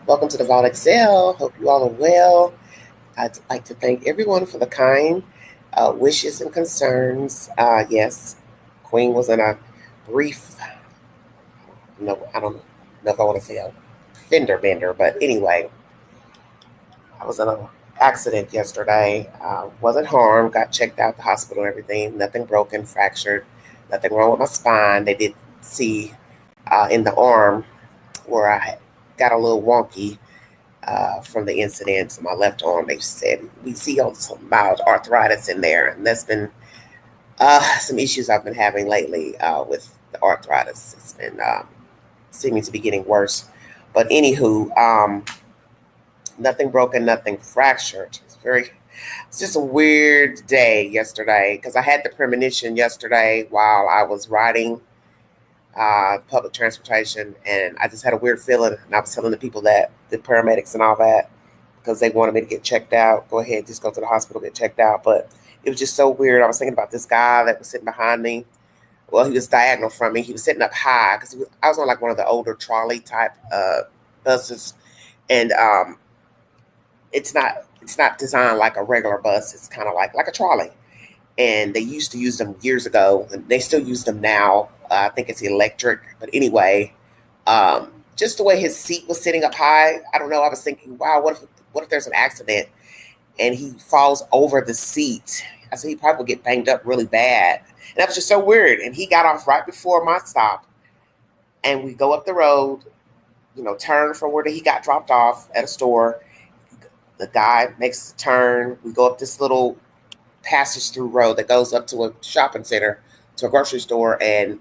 Welcome to the Vault Excel. Hope you all are well. I'd like to thank everyone for the kind wishes and concerns. Yes, Queen was in a brief, no, I don't know if I want to say a fender bender, but anyway, I was in an accident yesterday. Wasn't harmed, got checked out the hospital and everything. Nothing broken, fractured, nothing wrong with my spine. They did see in the arm where I got a little wonky from the incident to my left arm. They said we see some mild arthritis in there, and that's been some issues I've been having lately with the arthritis. It's been seeming to be getting worse. But anywho, nothing broken, nothing fractured. It's just a weird day yesterday because I had the premonition yesterday while I was riding public transportation, and I just had a weird feeling. And I was telling the people that the paramedics and all that because they wanted me to get checked out. Go ahead, just go to the hospital, get checked out. But it was just so weird. I was thinking about this guy that was sitting behind me. Well, he was diagonal from me. He was sitting up high because I was on like one of the older trolley type buses, and it's not designed like a regular bus. It's kind of like a trolley, and they used to use them years ago, and they still use them now. I think it's electric, but anyway, just the way his seat was sitting up high, I don't know. I was thinking, wow, what if there's an accident and he falls over the seat? I said he probably would get banged up really bad, and that was just so weird. And he got off right before my stop, and we go up the road, turn from where he got dropped off at a store. The guy makes the turn. We go up this little passage through road that goes up to a shopping center, to a grocery store, and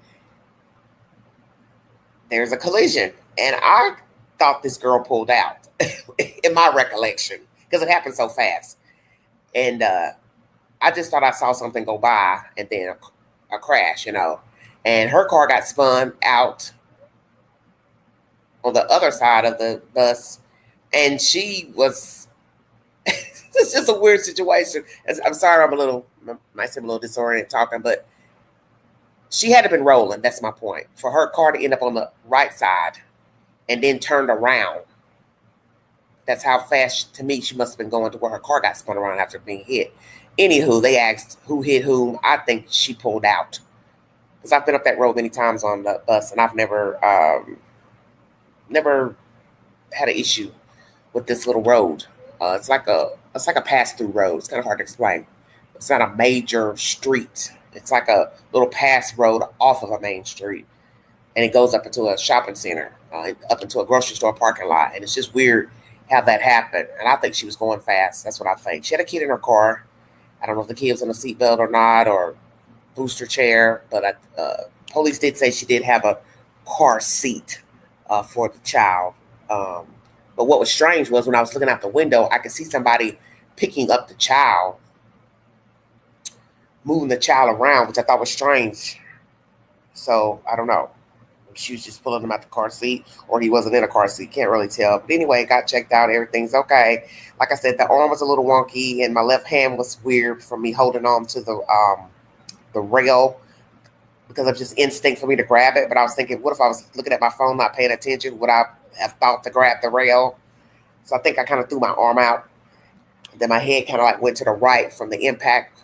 there's a collision. And I thought this girl pulled out in my recollection because it happened so fast. And I just thought I saw something go by and then a crash, and her car got spun out on the other side of the bus, and she was it's just a weird situation. I'm sorry, might seem a little disoriented talking, but she had to been rolling. That's my point. For her car to end up on the right side and then turned around. That's how fast, to me, she must have been going to where her car got spun around after being hit. Anywho, they asked who hit whom. I think she pulled out. Because I've been up that road many times on the bus, and I've never had an issue with this little road. It's like a pass-through road. It's kind of hard to explain. It's not a major street. It's like a little pass road off of a main street, and it goes up into a shopping center, up into a grocery store parking lot, and it's just weird how that happened. And I think she was going fast. That's what I think. She had a kid in her car. I don't know if the kid was on a seatbelt or not, or booster chair, but police did say she did have a car seat for the child. But what was strange was when I was looking out the window, I could see somebody picking up the child, moving the child around, which I thought was strange. So I don't know. She was just pulling him out the car seat, or he wasn't in a car seat. Can't really tell. But anyway, got checked out. Everything's okay. Like I said, the arm was a little wonky, and my left hand was weird from me holding on to the rail because of just instinct for me to grab it. But I was thinking, what if I was looking at my phone, not paying attention? Would I have thought to grab the rail? So I think I kind of threw my arm out. Then my head kind of like went to the right from the impact.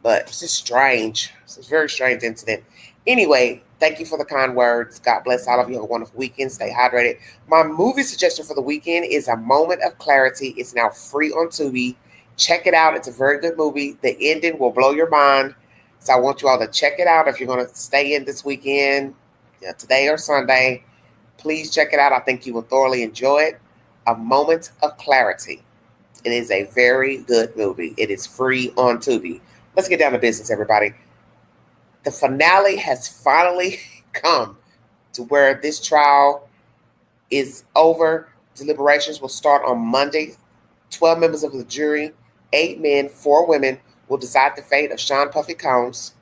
But it's just strange. It's a very strange incident. Anyway, thank you for the kind words. God bless all of you. Have a wonderful weekend. Stay hydrated. My movie suggestion for the weekend is A Moment of Clarity. It's now free on Tubi. Check it out. It's a very good movie. The ending will blow your mind. So I want you all to check it out if you're going to stay in this weekend, today or Sunday. Please check it out. I think you will thoroughly enjoy it. A Moment of Clarity. It is a very good movie. It is free on Tubi. Let's get down to business, everybody. The finale has finally come to where this trial is over. Deliberations will start on Monday. 12 members of the jury, 8 men, 4 women, will decide the fate of Sean Puffy Combs.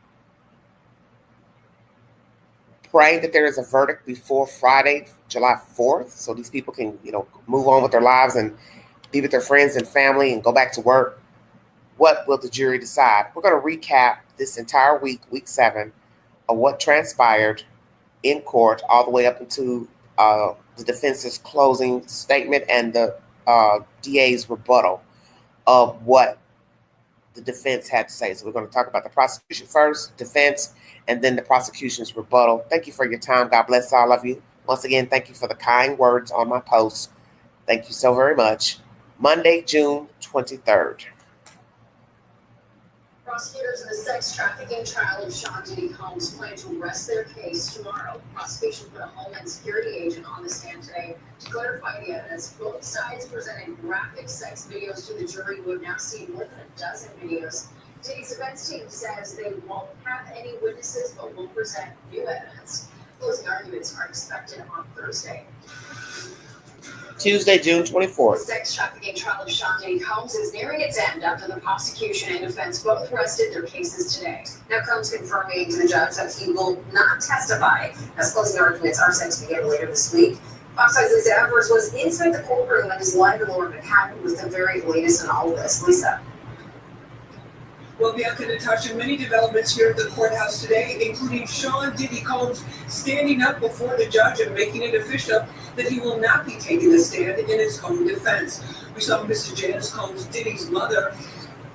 Praying that there is a verdict before Friday, July 4th, so these people can, move on with their lives and be with their friends and family and go back to work. What will the jury decide? We're going to recap this week 7, of what transpired in court all the way up into the defense's closing statement and the DA's rebuttal of what the defense had to say. So we're going to talk about the prosecution first, defense, and then the prosecution's rebuttal. Thank you for your time. God bless all of you. Once again, thank you for the kind words on my post. Thank you so very much. Monday, June 23rd. Prosecutors in the sex trafficking trial of Sean Diddy Combs plan to rest their case tomorrow. Prosecution put a Homeland Security agent on the stand today to clarify the evidence. Both sides presented graphic sex videos to the jury, who have now seen more than a dozen videos. Diddy's defense team says they won't have any witnesses, but will present new evidence. Closing arguments are expected on Thursday. Tuesday, June 24th. The sex trafficking trial of Sean Diddy Combs is nearing its end after the prosecution and defense both rested their cases today. Now Combs confirming to the judge that he will not testify, as closing arguments are set to begin later this week. Fox 5's Lisa Evers was inside the courtroom and is live in Lower Manhattan with the very latest in all of this. Lisa. Well, Bianca, Natasha, many developments here at the courthouse today, including Sean Diddy Combs standing up before the judge and making it official that he will not be taking a stand in his own defense. We saw Mr. Janice Combs, Diddy's mother,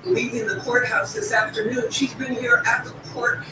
leaving the courthouse this afternoon. She's been here at the court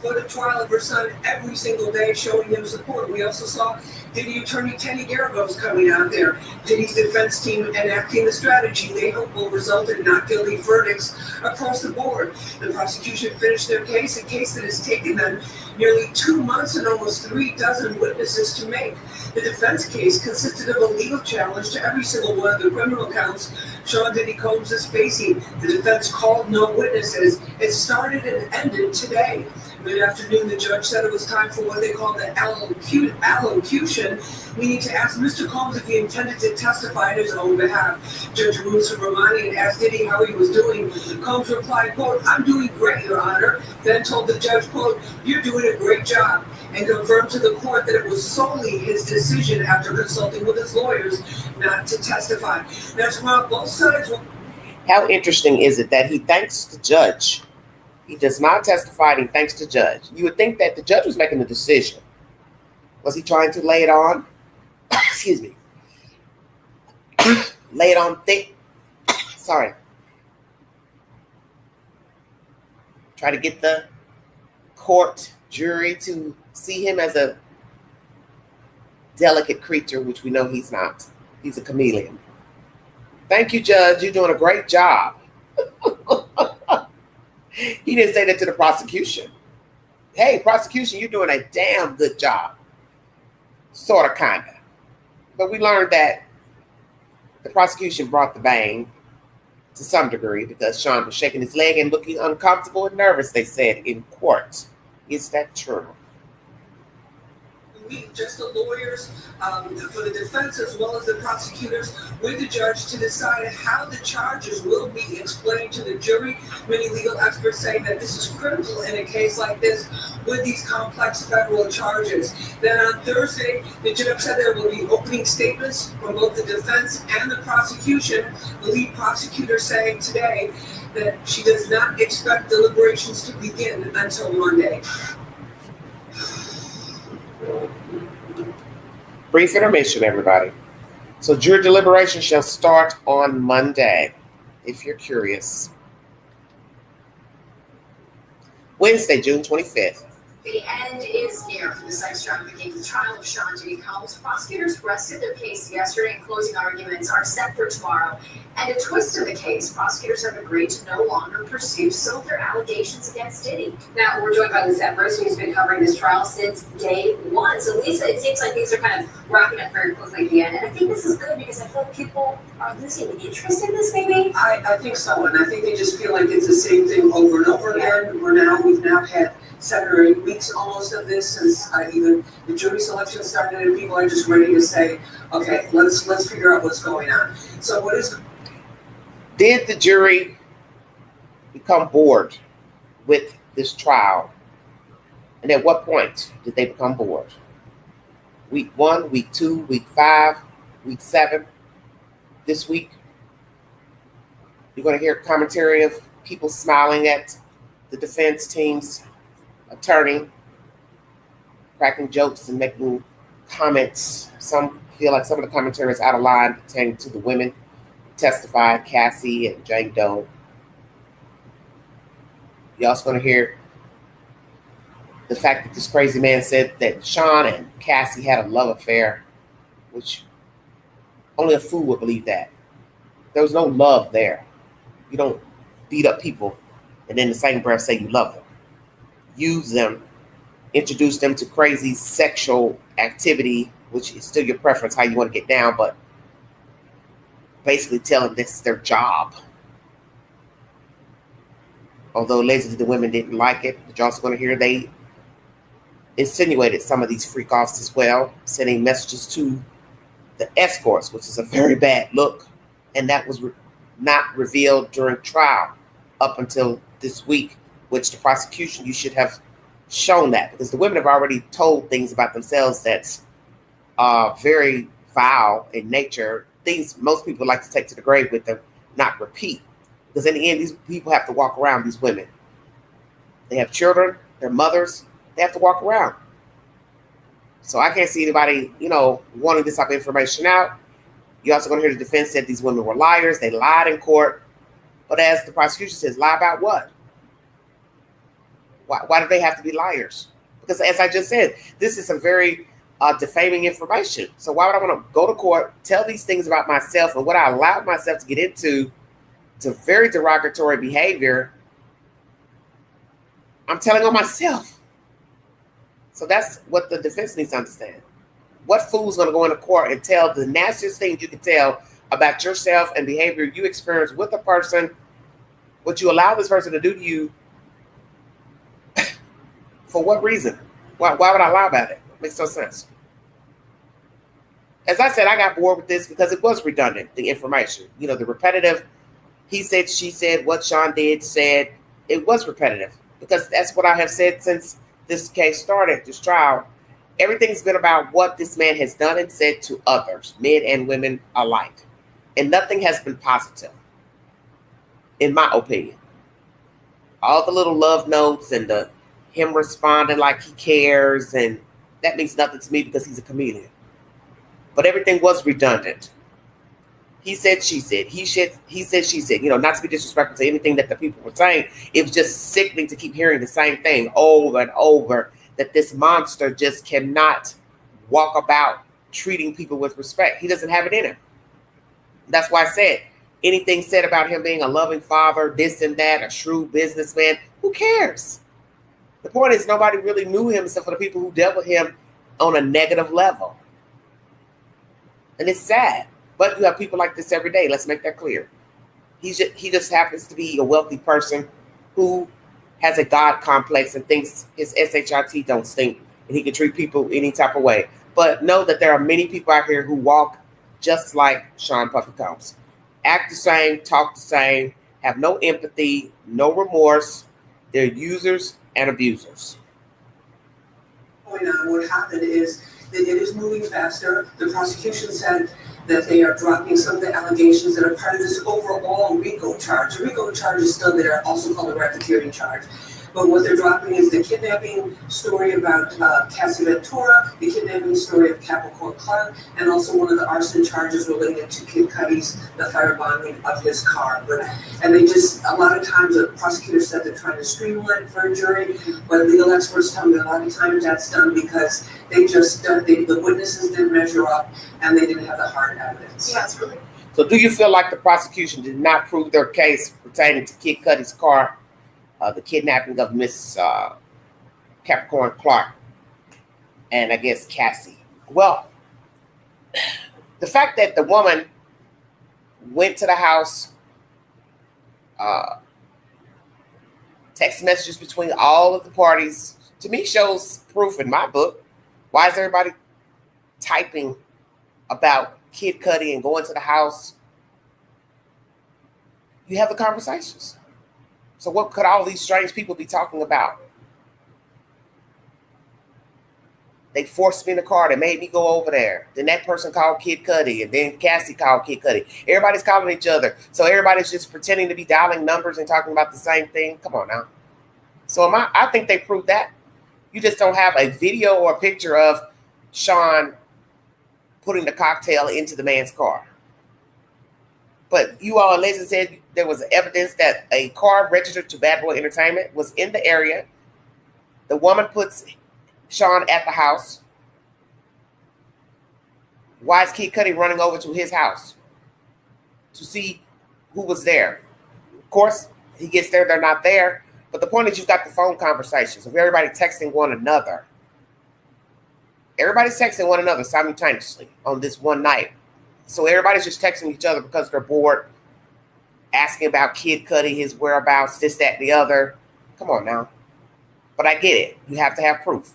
for the trial of her son every single day, showing him support. We also saw Diddy attorney Teddy Garagos coming out there. Diddy's defense team enacting the strategy they hope will result in not guilty verdicts across the board. The prosecution finished their case, a case that has taken them nearly 2 months and almost 3 dozen witnesses to make. The defense case consisted of a legal challenge to every single one of the criminal counts Sean Diddy Combs is facing. The defense called no witnesses. It started and ended today. Mid-afternoon, the judge said it was time for what they call the allocution, meaning to ask Mr. Combs if he intended to testify on his own behalf. Judge Russo Romani asked Diddy how he was doing. Combs replied, quote, "I'm doing great, Your Honor." Then told the judge, quote, "You're doing a great job," and confirmed to the court that it was solely his decision after consulting with his lawyers not to testify. Now, tomorrow, both sides will... How interesting is it that he thanks the judge? He does not testify and he thanks the judge. You would think that the judge was making the decision. Was he trying to lay it on? Excuse me. Lay it on thick. Sorry. Try to get the court jury to see him as a delicate creature, which we know he's not. He's a chameleon. Thank you, Judge. You're doing a great job. He didn't say that to the prosecution. Hey, prosecution, you're doing a damn good job. Sort of, kind of. But we learned that the prosecution brought the bang to some degree because Sean was shaking his leg and looking uncomfortable and nervous, they said in court. Is that true? Meet just the lawyers for the defense as well as the prosecutors with the judge to decide how the charges will be explained to the jury. Many legal experts say that this is critical in a case like this with these complex federal charges. Then on Thursday, the judge said there will be opening statements from both the defense and the prosecution. The lead prosecutor saying today that she does not expect deliberations to begin until Monday. Brief intermission, everybody. So jury deliberation shall start on Monday, if you're curious. Wednesday, June 25th. The end is near for the sex trafficking trial of Sean Diddy Combs. Prosecutors rested their case yesterday, and closing arguments are set for tomorrow. And a twist in the case, prosecutors have agreed to no longer pursue some of their allegations against Diddy. Now, we're joined by Lisa Evers, who's been covering this trial since day one. So, Lisa, it seems like things are kind of wrapping up very quickly at the end. And I think this is good because I feel like people are losing interest in this, maybe? I think so, and I think they just feel like it's the same thing over and over again. We've now had 7 or 8 weeks almost of this since even the jury selection started, and people are just ready to say, okay, let's figure out what's going on. So what is... Did the jury become bored with this trial? And at what point did they become bored? Week 1, week 2, week 5, week 7, this week? You're going to hear commentary of people smiling at the defense team's attorney, cracking jokes and making comments. Some feel like some of the commentary is out of line pertaining to the women testified, Cassie and Jane Doe. You also going to hear the fact that this crazy man said that Sean and Cassie had a love affair, which only a fool would believe that. There was no love there. You don't beat up people and then the same breath say you love them. Use them, introduce them to crazy sexual activity, which is still your preference, how you want to get down, but basically tell them this is their job. Although allegedly the women didn't like it, but you're also going to hear they insinuated some of these freak offs as well, sending messages to the escorts, which is a very bad look. And that was not revealed during trial up until this week, which the prosecution, you should have shown that, because the women have already told things about themselves that's very vile in nature, things most people like to take to the grave with them, not repeat. Because in the end, these people have to walk around, these women. They have children, their mothers, they have to walk around. So I can't see anybody, wanting this type of information out. You're also going to hear the defense said these women were liars. They lied in court. But as the prosecution says, lie about what? Why do they have to be liars? Because as I just said, this is some very defaming information. So why would I want to go to court, tell these things about myself and what I allowed myself to get into, to very derogatory behavior? I'm telling on myself. So that's what the defense needs to understand. What fool's going to go into court and tell the nastiest things you can tell about yourself and behavior you experience with a person, what you allow this person to do to you? For what reason? Why would I lie about it? It makes no sense. As I said, I got bored with this because it was redundant, the information. The repetitive, he said, she said, what Sean did, said, it was repetitive. Because that's what I have said since this case started, this trial. Everything's been about what this man has done and said to others, men and women alike. And nothing has been positive, in my opinion. All the little love notes and him responding like he cares, and that means nothing to me because he's a comedian. But everything was redundant. He said, she said, he said, she said, not to be disrespectful to anything that the people were saying. It was just sickening to keep hearing the same thing over and over, that this monster just cannot walk about treating people with respect. He doesn't have it in him. That's why I said, anything said about him being a loving father, this and that, a shrewd businessman, who cares? The point is, nobody really knew him except for the people who dealt with him on a negative level. And it's sad. But you have people like this every day. Let's make that clear. He just happens to be a wealthy person who has a God complex and thinks his SHIT don't stink and he can treat people any type of way. But know that there are many people out here who walk just like Sean Puffy Combs. Act the same, talk the same, have no empathy, no remorse. They're users and abusers. What happened is that it is moving faster. The prosecution said that they are dropping some of the allegations that are part of this overall RICO charge. The RICO charge is still there, also called a racketeering charge. But what they're dropping is the kidnapping story about Cassie Ventura, the kidnapping story of Capricorn Clark, and also one of the arson charges related to Kid Cudi's, the firebombing of his car. And they just, a lot of times the prosecutor said they're trying to streamline it for a jury, but legal experts tell me a lot of times that's done because the witnesses didn't measure up and they didn't have the hard evidence. Yeah, it's really. So do you feel like the prosecution did not prove their case pertaining to Kid Cudi's car, the kidnapping of Miss Capricorn Clark, and I guess Cassie? Well, the fact that the woman went to the house, text messages between all of the parties, to me shows proof in my book. Why is everybody typing about Kid Cudi and going to the house? You have the conversations. So what could all these strange people be talking about? They forced me in the car. They made me go over there. Then that person called Kid Cudi, and then Cassie called Kid Cudi. Everybody's calling each other. So everybody's just pretending to be dialing numbers and talking about the same thing. Come on now. So I think they proved that. You just don't have a video or a picture of Sean putting the cocktail into the man's car. But you all allegedly said there was evidence that a car registered to Bad Boy Entertainment was in the area. The woman puts Sean at the house. Why is Kid Cudi running over to his house to see who was there? Of course, he gets there, they're not there. But the point is, you've got the phone conversations of everybody texting one another. Everybody's texting one another simultaneously on this one night. So everybody's just texting each other because they're bored, asking about Kid Cudi, his whereabouts, this, that, and the other. Come on now. But I get it. You have to have proof.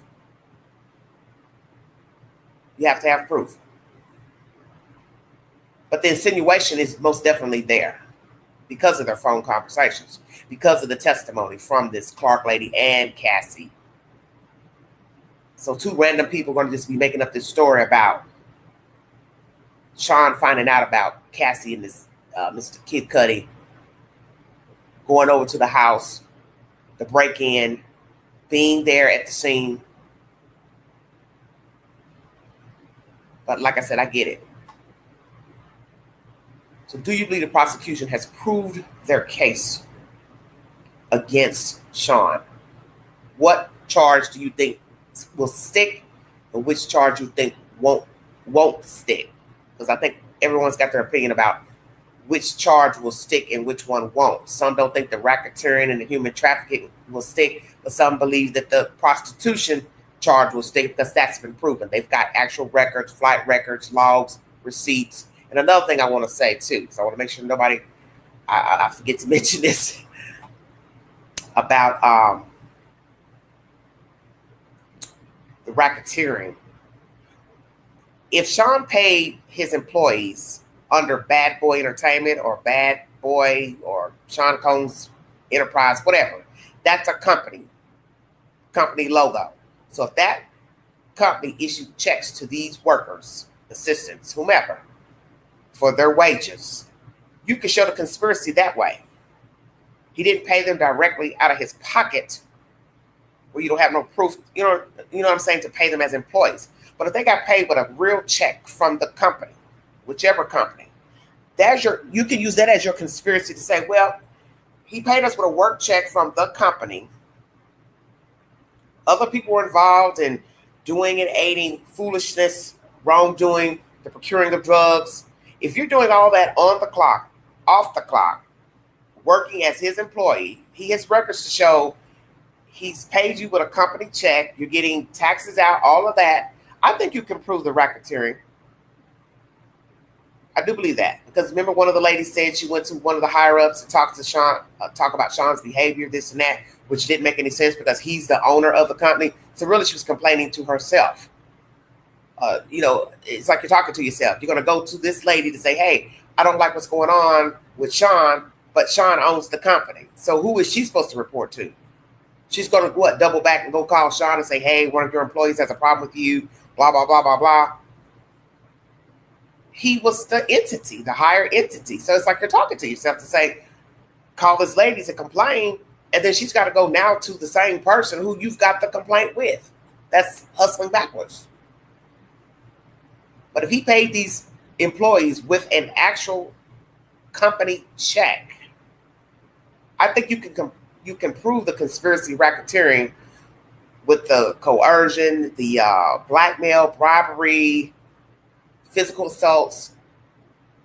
You have to have proof. But the insinuation is most definitely there because of their phone conversations, because of the testimony from this Clark lady and Cassie. So two random people are going to just be making up this story about Sean finding out about Cassie and this Mr. Kid Cudi going over to the house, the break-in, being there at the scene. But like I said, I get it. So do you believe the prosecution has proved their case against Sean? What charge do you think will stick and which charge you think won't stick? Because I think everyone's got their opinion about which charge will stick and which one won't. Some don't think the racketeering and the human trafficking will stick, but some believe that the prostitution charge will stick because that's been proven. They've got actual records, flight records, logs, receipts. And another thing I want to say too, because I want to make sure nobody, I forget to mention this about the racketeering. If Sean paid his employees under Bad Boy Entertainment or Bad Boy or Sean Combs Enterprise, whatever, that's a company logo. So if that company issued checks to these workers, assistants, whomever, for their wages, you can show the conspiracy that way. He didn't pay them directly out of his pocket, where you don't have no proof, you know what I'm saying, to pay them as employees. But if they got paid with a real check from the company, whichever company, you can use that as your conspiracy to say, well, he paid us with a work check from the company. Other people were involved in doing and aiding foolishness, wrongdoing, the procuring of drugs. If you're doing all that on the clock, off the clock, working as his employee, he has records to show he's paid you with a company check, you're getting taxes out, all of that. I think you can prove the racketeering. I do believe that. Because remember, one of the ladies said she went to one of the higher-ups to talk to Sean, talk about Sean's behavior, this and that, which didn't make any sense because he's the owner of the company. So really, she was complaining to herself. It's like you're talking to yourself. You're going to go to this lady to say, hey, I don't like what's going on with Sean, but Sean owns the company. So who is she supposed to report to? She's going to, double back and go call Sean and say, hey, one of your employees has a problem with you, blah, blah, blah, blah, blah. He was the entity, the higher entity. So it's like you're talking to yourself to say, call this lady to complain, and then she's got to go now to the same person who you've got the complaint with. That's hustling backwards. But if he paid these employees with an actual company check, I think you can prove the conspiracy racketeering with the coercion, the blackmail, bribery, physical assaults.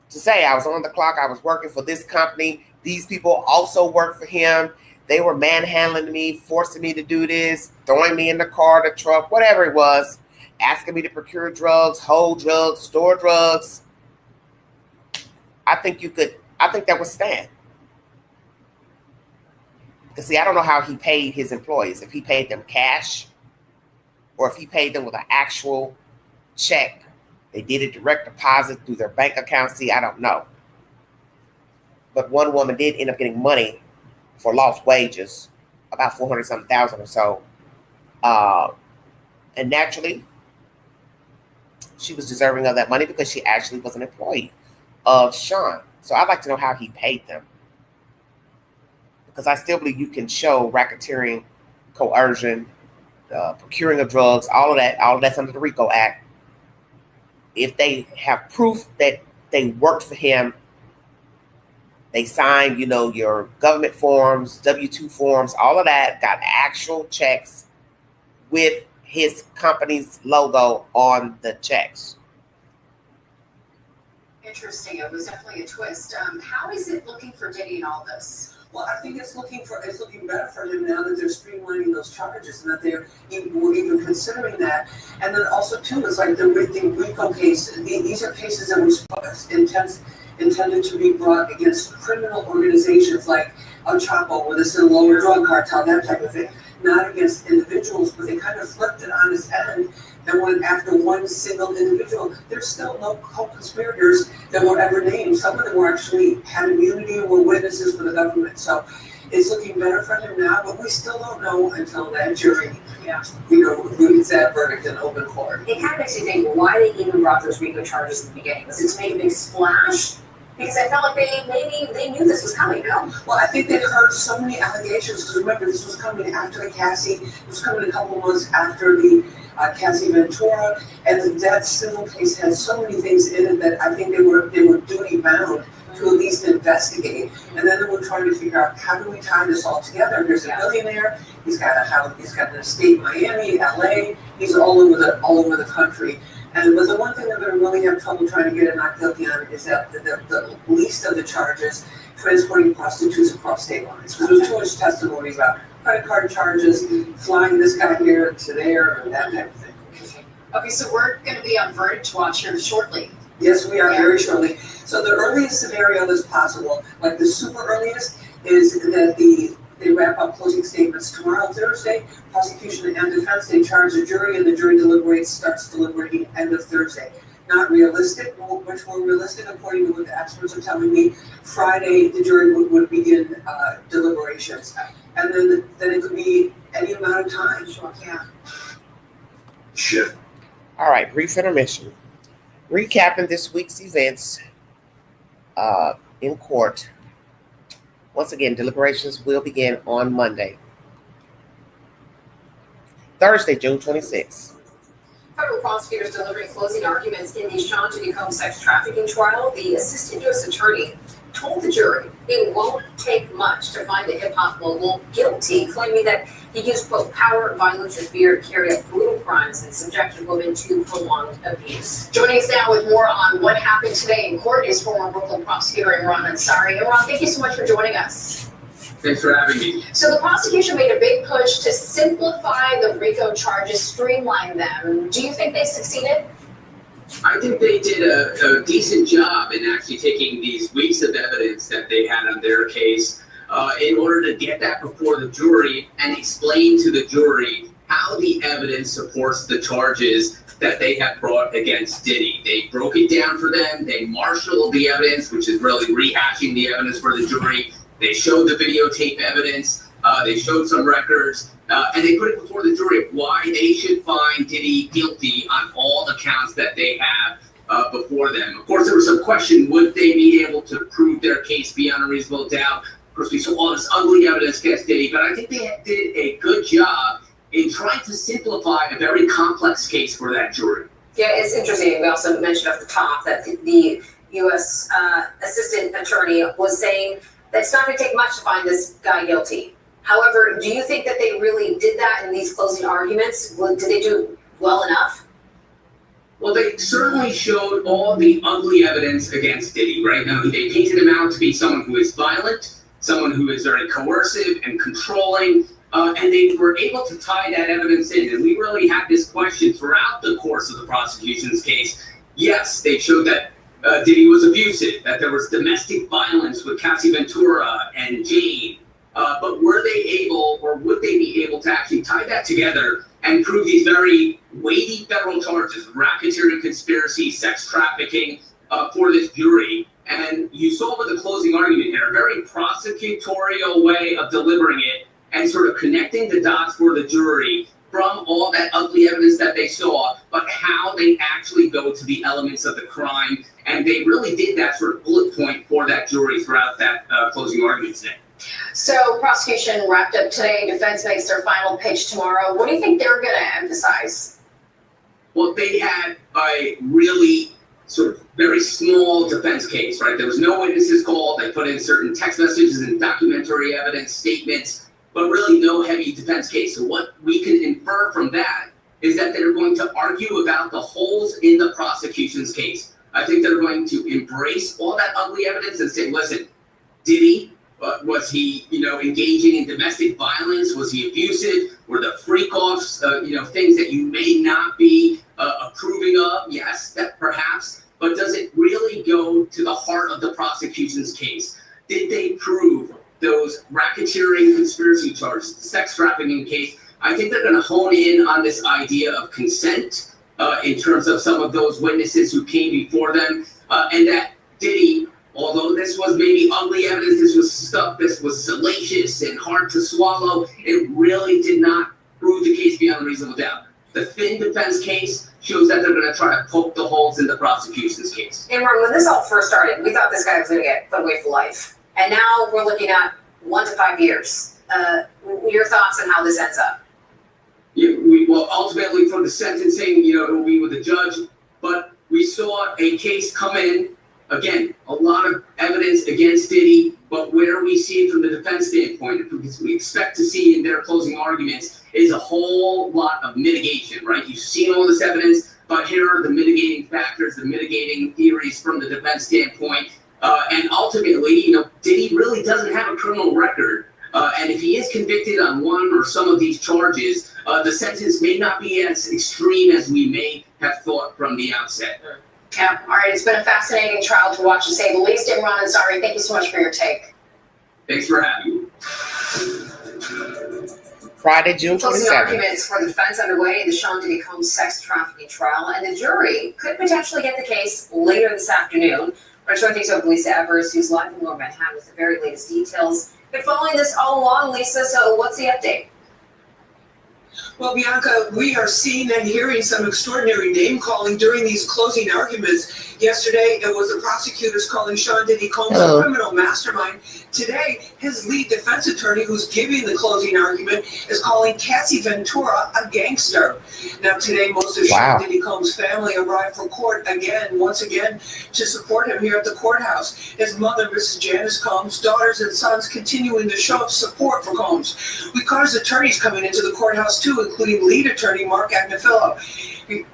To say I was on the clock, I was working for this company. These people also work for him. They were manhandling me, forcing me to do this, throwing me in the car, the truck, whatever it was, asking me to procure drugs, hold drugs, store drugs. I think that would stand. Because see, I don't know how he paid his employees. If he paid them cash or if he paid them with an actual check. They did a direct deposit through their bank account. See, I don't know. But one woman did end up getting money for lost wages, about 400-something thousand or so. And naturally, she was deserving of that money because she actually was an employee of Sean. So I'd like to know how he paid them. Because I still believe you can show racketeering, coercion, procuring of drugs, all of that's under the RICO Act. if they have proof that they worked for him, they signed, your government forms, W-2 forms, all of that, got actual checks with his company's logo on the checks. Interesting. It was definitely a twist. How is it looking for Diddy in all this? Well, I think it's looking better for him now that they're streamlining those charges and that they're even considering that. And then also too, it's like the RICO case. These are cases that were intended to be brought against criminal organizations like El Chapo or the Sinaloa drug cartel, that type of thing. Not against individuals, but they kind of flipped it on its end and went after one single individual. There's still no co-conspirators that were ever named. Some of them were actually had immunity and were witnesses for the government. So it's looking better for him now, but we still don't know until that jury, reads that verdict in open court. It kind of makes you think why they even brought those RICO charges at the beginning. Was it to make a big splash? Because I felt like they knew this was coming, no? Well, I think they heard so many allegations, because remember, this was coming after the Cassie, it was coming a couple months after the Cassie Ventura, and that civil case had so many things in it that I think they were duty bound to at least investigate. And then they were trying to figure out, how do we tie this all together? There's a billionaire, he's got an estate in Miami, LA, he's all over the country. But the one thing they're going to really have trouble trying to get a not guilty on is that the least of the charges, transporting prostitutes across state lines. Because there's too much testimony about credit card charges, flying this guy here to there, and that type of thing. Okay, so we're going to be on verdict watch here shortly. Yes, we are, very shortly. So the earliest scenario that's possible, like the super earliest, is that they wrap up closing statements tomorrow, Thursday. Prosecution and defense, they charge the jury, and the jury starts deliberating end of Thursday. Not realistic, much more realistic according to what the experts are telling me. Friday, the jury would begin deliberations. And then it could be any amount of time. Sure, yeah. Sure. All right, brief intermission. Recapping this week's events in court. Once again, deliberations will begin on Monday. Thursday, June 26th. Federal prosecutors delivering closing arguments in the Sean Diddy Combs sex trafficking trial. The assistant U.S. attorney told the jury it won't take much to find the hip-hop mogul guilty, claiming that he used both power, violence, and fear to carry out brutal crimes and subjected women to prolonged abuse. Joining us now with more on what happened today in court is former Brooklyn prosecutor Imran Ansari. Imran, thank you so much for joining us. Thanks for having me. So the prosecution made a big push to simplify the RICO charges, streamline them. Do you think they succeeded? I think they did a decent job in actually taking these weeks of evidence that they had on their case in order to get that before the jury and explain to the jury how the evidence supports the charges that they have brought against Diddy. They broke it down for them. They marshaled the evidence, which is really rehashing the evidence for the jury. They showed the videotape evidence. They showed some records. And they put it before the jury of why they should find Diddy guilty on all the counts that they have before them. Of course, there was some question, would they be able to prove their case beyond a reasonable doubt? Of course, we saw all this ugly evidence against Diddy, but I think they did a good job in trying to simplify a very complex case for that jury. Yeah, it's interesting. We also mentioned at the top that the U.S. assistant attorney was saying that it's not going to take much to find this guy guilty. However, do you think that they really did that in these closing arguments? Did they do well enough? Well, they certainly showed all the ugly evidence against Diddy, right? Now, they painted him out to be someone who is violent, someone who is very coercive and controlling, and they were able to tie that evidence in. And we really had this question throughout the course of the prosecution's case. Yes, they showed that Diddy was abusive, that there was domestic violence with Cassie Ventura and Jane. But were they able, or would they be able to actually tie that together and prove these very weighty federal charges, racketeering, conspiracy, sex trafficking, for this jury? And you saw with the closing argument here, a very prosecutorial way of delivering it and sort of connecting the dots for the jury from all that ugly evidence that they saw, but how they actually go to the elements of the crime. And they really did that sort of bullet point for that jury throughout that closing argument today. So prosecution wrapped up today. Defense makes their final pitch tomorrow. What do you think they're going to emphasize? Well, they had a really very small defense case, right? There was no witnesses called. They put in certain text messages and documentary evidence statements, but really no heavy defense case. So what we can infer from that is that they're going to argue about the holes in the prosecution's case. I think they're going to embrace all that ugly evidence and say, listen, did he? Was he, engaging in domestic violence? Was he abusive? Were the freak-offs, things that you may not be approving of? Yes, that perhaps. But does it really go to the heart of the prosecution's case? Did they prove those racketeering conspiracy charges, the sex trafficking case? I think they're going to hone in on this idea of consent in terms of some of those witnesses who came before them, and that Diddy, although this was maybe ugly evidence, this was stuff that was salacious and hard to swallow, it really did not prove the case beyond reasonable doubt. The thin defense case shows that they're going to try to poke the holes in the prosecution's case. Imran, when this all first started, we thought this guy was going to get put away for life. And now we're looking at 1 to 5 years. Your thoughts on how this ends up? Yeah, well, ultimately for the sentencing, it will be with the judge. But we saw a case come in, again, a lot of evidence against Diddy, but where we see it from the defense standpoint, because we expect to see in their closing arguments, is a whole lot of mitigation, right? You've seen all this evidence, but here are the mitigating factors, the mitigating theories from the defense standpoint. And ultimately, Diddy really doesn't have a criminal record. And if he is convicted on one or some of these charges, the sentence may not be as extreme as we may have thought from the outset. Yeah, all right. It's been a fascinating trial to watch, to say the least. Imran Ansari, thank you so much for your take. Thanks for having me. Friday, June 27th. Closing arguments for the defense underway in the Sean Diddy Combs sex trafficking trial, and the jury could potentially get the case later this afternoon. We're showing things over to Lisa Evers, who's live in Lower Manhattan with the very latest details. Been following this all along, Lisa, so what's the update? Well, Bianca, we are seeing and hearing some extraordinary name-calling during these closing arguments. Yesterday, it was the prosecutors calling Sean Diddy Combs a criminal mastermind. Today, his lead defense attorney, who's giving the closing argument, is calling Cassie Ventura a gangster. Now, today, most of Sean Diddy Combs' family arrived for court once again, to support him here at the courthouse. His mother, Mrs. Janice Combs, daughters and sons continuing to show support for Combs. We caught his attorneys coming into the courthouse, too, including lead attorney Mark Agnifilo.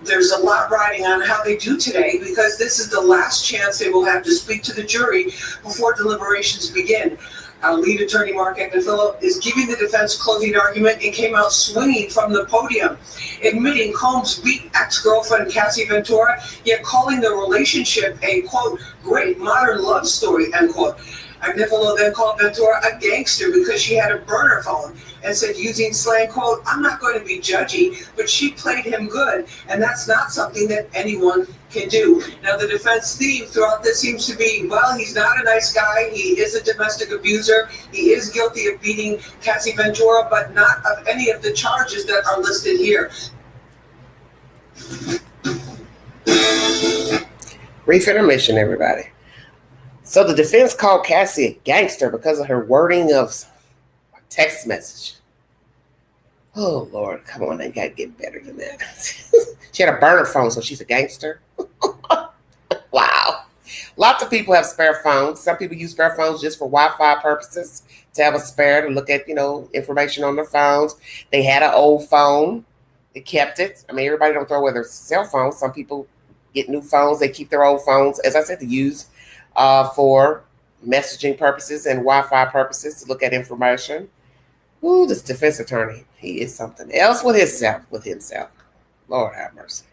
There's a lot riding on how they do today, because this is the last chance they will have to speak to the jury before deliberations begin. Lead attorney Mark Agnifilo is giving the defense closing argument and came out swinging from the podium, admitting Combs beat ex-girlfriend Cassie Ventura, yet calling the relationship a, quote, great modern love story, end quote. Agnifilo then called Ventura a gangster because she had a burner phone, and said, using slang, quote, I'm not going to be judgy, but she played him good, and that's not something that anyone can do. Now, the defense theme throughout this seems to be, well, he's not a nice guy, he is a domestic abuser, he is guilty of beating Cassie Ventura, but not of any of the charges that are listed here. Brief intermission, everybody. So the defense called Cassie a gangster because of her wording of a text message. Oh, Lord, come on, you got to get better than that. She had a burner phone, so she's a gangster? Wow. Lots of people have spare phones. Some people use spare phones just for Wi-Fi purposes, to have a spare to look at, information on their phones. They had an old phone. They kept it. I mean, everybody don't throw away their cell phones. Some people get new phones. They keep their old phones, as I said, to use for messaging purposes and Wi-Fi purposes, to look at information. Ooh, this defense attorney, he is something else with himself. Lord have mercy.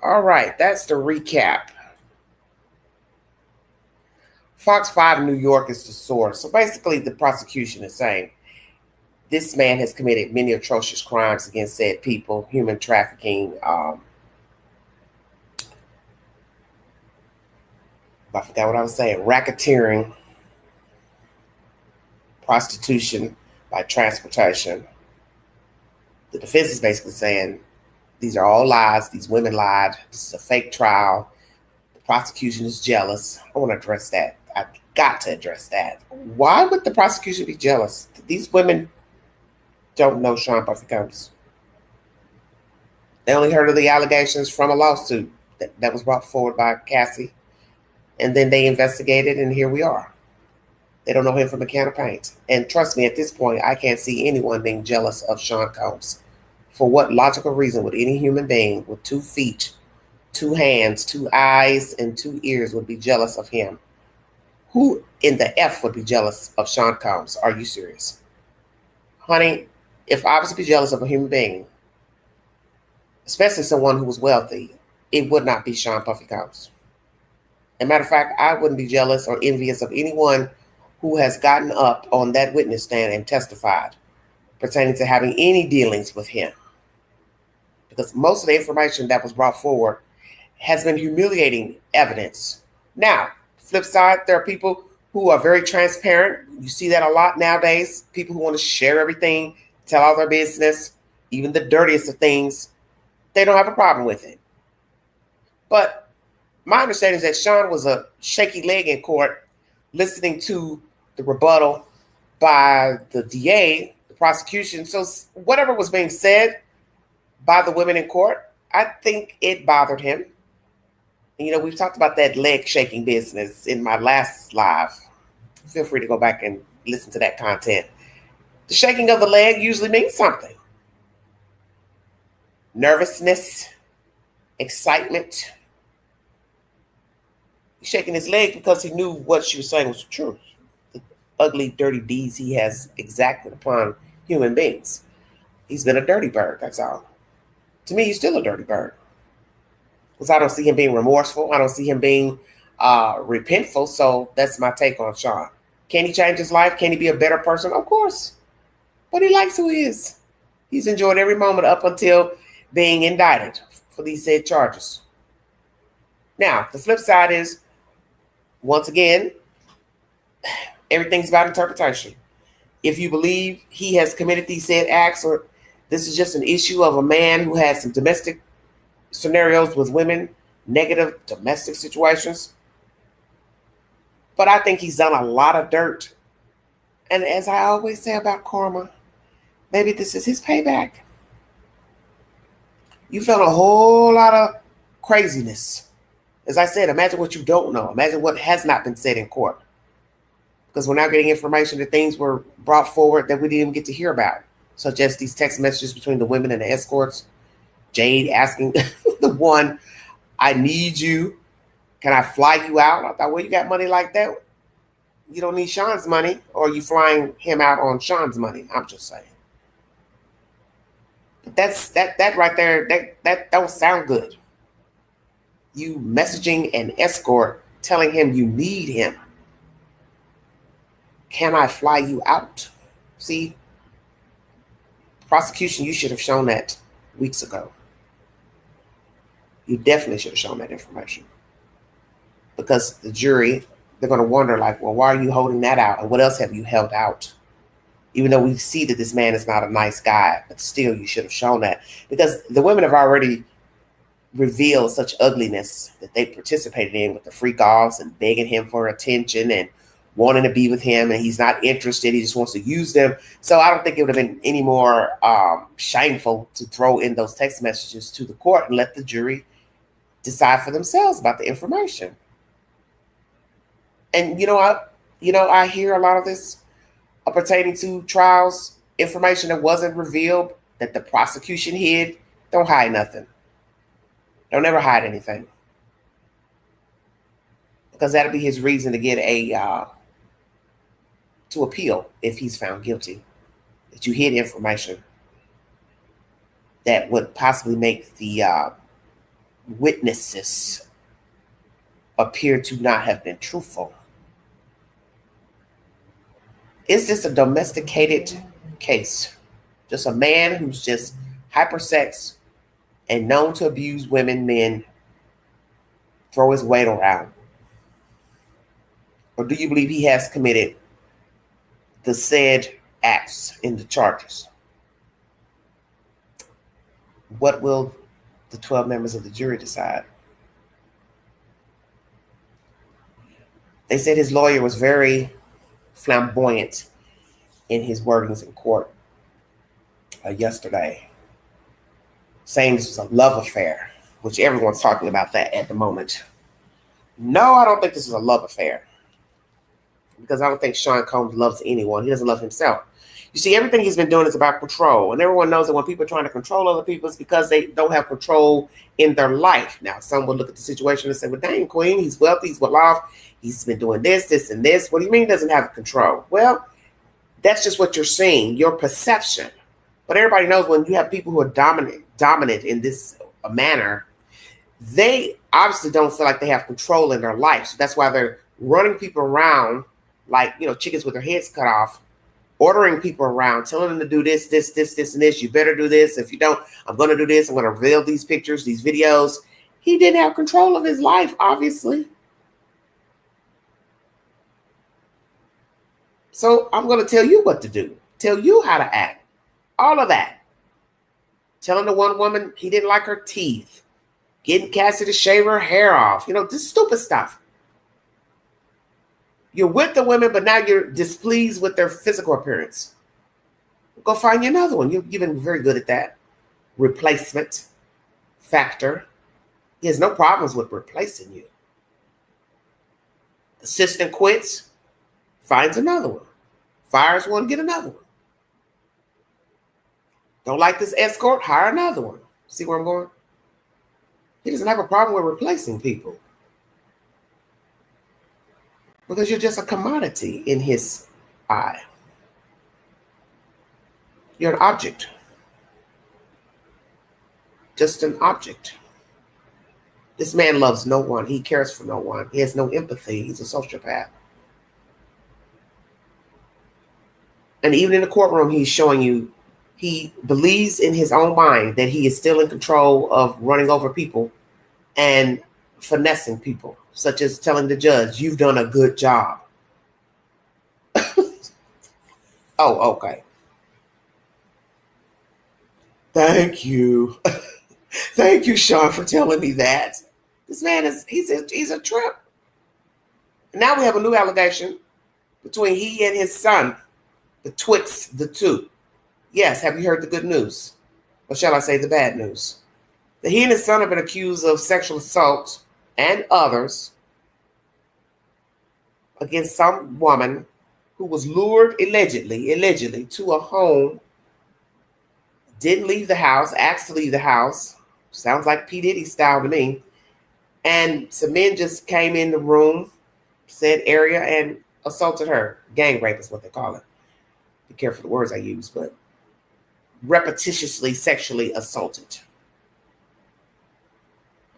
All right, that's the recap. Fox 5 New York is the source. So basically, the prosecution is saying this man has committed many atrocious crimes against said people, human trafficking, I forgot what I was saying, racketeering, prostitution by transportation. The defense is basically saying these are all lies. These women lied. This is a fake trial. The prosecution is jealous. I want to address that. I've got to address that. Why would the prosecution be jealous? These women don't know Sean Puffy Combs. They only heard of the allegations from a lawsuit that was brought forward by Cassie. And then they investigated, and here we are. They don't know him from a can of paint. And trust me, at this point, I can't see anyone being jealous of Sean Combs. For what logical reason would any human being with 2 feet, 2 hands, 2 eyes, and 2 ears would be jealous of him? Who in the F would be jealous of Sean Combs? Are you serious? Honey, if I was to be jealous of a human being, especially someone who was wealthy, it would not be Sean Puffy Combs. As a matter of fact, I wouldn't be jealous or envious of anyone who has gotten up on that witness stand and testified pertaining to having any dealings with him. Because most of the information that was brought forward has been humiliating evidence. Now, flip side, there are people who are very transparent. You see that a lot nowadays. People who want to share everything, tell all their business, even the dirtiest of things. They don't have a problem with it. But my understanding is that Sean was a shaky leg in court listening to the rebuttal by the DA, the prosecution. So whatever was being said by the women in court, I think it bothered him. And, you know, we've talked about that leg shaking business in my last live. Feel free to go back and listen to that content. The shaking of the leg usually means something. Nervousness, excitement. He's shaking his leg because he knew what she was saying was the truth. The ugly, dirty deeds he has exacted upon human beings. He's been a dirty bird, that's all. To me, he's still a dirty bird. Because I don't see him being remorseful. I don't see him being repentful. So that's my take on Sean. Can he change his life? Can he be a better person? Of course. But he likes who he is. He's enjoyed every moment up until being indicted for these said charges. Now, the flip side is, once again, everything's about interpretation. If you believe he has committed these said acts, or this is just an issue of a man who has some domestic scenarios with women, negative domestic situations. But I think he's done a lot of dirt. And as I always say about karma, maybe this is his payback. You've done a whole lot of craziness. As I said, imagine what you don't know. Imagine what has not been said in court. Because we're now getting information that things were brought forward that we didn't even get to hear about, such as these text messages between the women and the escorts. Jade asking the one, I need you. Can I fly you out? I thought, well, you got money like that? You don't need Sean's money, or are you flying him out on Sean's money? I'm just saying. But that right there, that don't sound good. You messaging an escort telling him you need him. Can I fly you out? See, prosecution, you should have shown that weeks ago. You definitely should have shown that information. Because the jury, they're going to wonder, like, well, why are you holding that out? And what else have you held out? Even though we see that this man is not a nice guy, but still you should have shown that. Because the women have already revealed such ugliness that they participated in with the freak offs and begging him for attention and wanting to be with him, and he's not interested. He just wants to use them. So I don't think it would have been any more shameful to throw in those text messages to the court and let the jury decide for themselves about the information. And I hear a lot of this pertaining to trials, information that wasn't revealed, that the prosecution hid. Don't hide nothing. Don't ever hide anything. Because that'll be his reason to get to appeal if he's found guilty. That you hid information that would possibly make the witnesses appear to not have been truthful. Is this a domesticated case? Just a man who's just hypersex and known to abuse women, men, throw his weight around? Or do you believe he has committed the said acts in the charges? What will the 12 members of the jury decide? They said his lawyer was very flamboyant in his wordings in court yesterday, saying this was a love affair. which everyone's talking about that at the moment. No, I don't think this is a love affair, because I don't think Sean Combs loves anyone. He doesn't love himself. You see, everything he's been doing is about control. And everyone knows that when people are trying to control other people, it's because they don't have control in their life. Now, some will look at the situation and say, well, dang, Queen, he's wealthy, he's well off. He's been doing this, this, and this. What do you mean he doesn't have control? Well, that's just what you're seeing, your perception. But everybody knows when you have people who are dominant in this manner, they obviously don't feel like they have control in their life. So that's why they're running people around like, chickens with their heads cut off, ordering people around, telling them to do this, this, this, this, and this. You better do this. If you don't, I'm going to do this. I'm going to reveal these pictures, these videos. He didn't have control of his life, obviously. So I'm going to tell you what to do, tell you how to act, all of that. Telling the one woman he didn't like her teeth, getting Cassie to shave her hair off, this stupid stuff. You're with the women, but now you're displeased with their physical appearance. Go find you another one. You've been very good at that. Replacement factor. He has no problems with replacing you. Assistant quits, finds another one. Fires one, get another one. Don't like this escort, hire another one. See where I'm going? He doesn't have a problem with replacing people, because you're just a commodity in his eye. You're an object. Just an object. This man loves no one. He cares for no one. He has no empathy. He's a sociopath. And even in the courtroom, he's showing you he believes in his own mind that he is still in control of running over people and finessing people, such as telling the judge, you've done a good job. Oh, okay. Thank you. Thank you, Sean, for telling me that. This man he's a trip. Now we have a new allegation between he and his son, betwixt the two. Yes, have you heard the good news? Or shall I say the bad news? That he and his son have been accused of sexual assault and others against some woman who was lured allegedly to a home, didn't leave the house, asked to leave the house. Sounds like P. Diddy style to me. And some men just came in the room, said area, and assaulted her. Gang rape is what they call it. Be careful the words I use, but repetitiously sexually assaulted.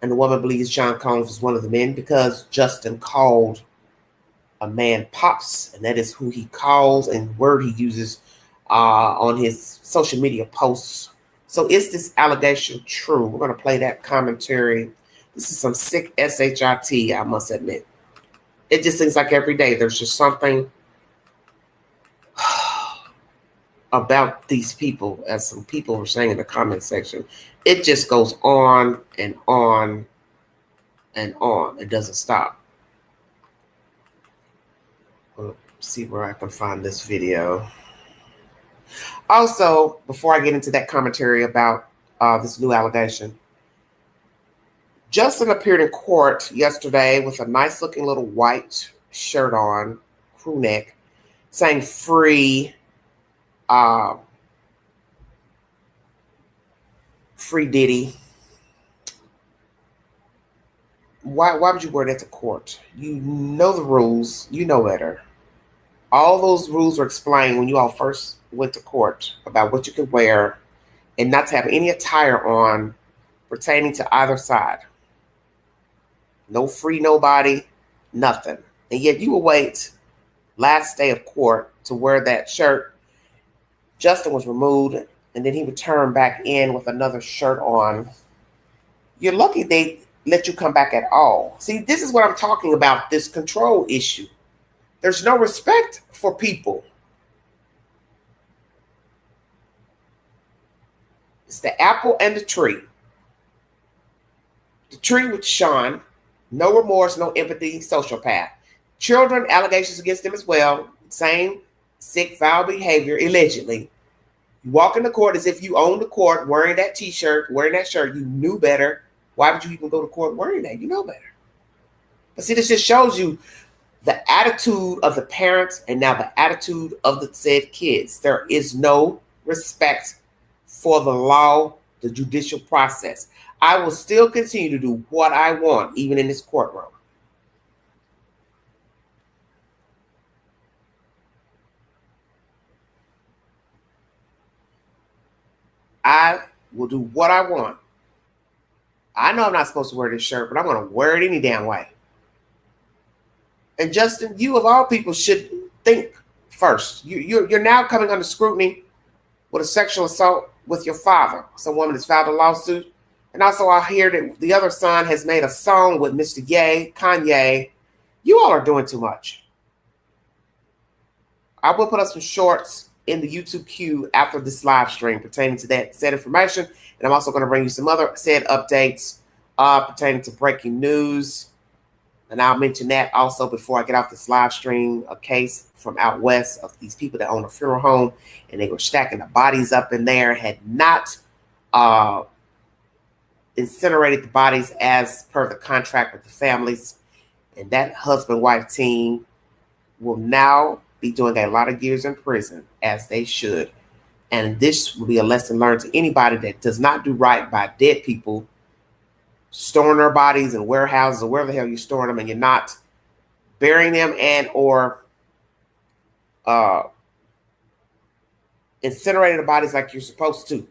And the woman believes Sean Combs was one of the men because Justin called a man Pops, and that is who he calls and word he uses on his social media posts. So is this allegation true? We're going to play that commentary. This is some sick shit, I must admit. It just seems like every day there's just something about these people, as some people were saying in the comment section. It just goes on and on and on. It doesn't stop. Let's see where I can find this video. Also, before I get into that commentary about this new allegation, Justin appeared in court yesterday with a nice looking little white shirt on, crew neck, saying free Diddy. Why would you wear that to court? You know the rules. You know better. All those rules were explained when you all first went to court about what you could wear and not to have any attire on pertaining to either side. No free nobody, nothing. And yet you will wait last day of court to wear that shirt. Justin was removed, and then he returned back in with another shirt on. You're lucky they let you come back at all. See, this is what I'm talking about, this control issue. There's no respect for people. It's the apple and the tree. The tree with Sean, no remorse, no empathy, sociopath. Children, allegations against them as well. Same sick, foul behavior, allegedly. You walk in the court as if you own the court, wearing that t-shirt, wearing that shirt. You knew better. Why would you even go to court wearing that? You know better. But see, this just shows you the attitude of the parents and now the attitude of the said kids. There is no respect for the law, the judicial process. I will still continue to do what I want, even in this courtroom. I will do what I want. I know I'm not supposed to wear this shirt, but I'm going to wear it any damn way. And Justin, you of all people should think first. You're now coming under scrutiny with a sexual assault with your father. Some woman has filed a lawsuit. And also I hear that the other son has made a song with Mr. Ye, Kanye. You all are doing too much. I will put up some shorts in the YouTube queue after this live stream pertaining to that said information. And I'm also going to bring you some other said updates pertaining to breaking news. And I'll mention that also before I get off this live stream, a case from out west of these people that own a funeral home, and they were stacking the bodies up in there, had not incinerated the bodies as per the contract with the families. And that husband-wife team will now be doing a lot of years in prison, as they should. And this will be a lesson learned to anybody that does not do right by dead people, storing their bodies in warehouses or wherever the hell you're storing them, and you're not burying them and or incinerating the bodies like you're supposed to.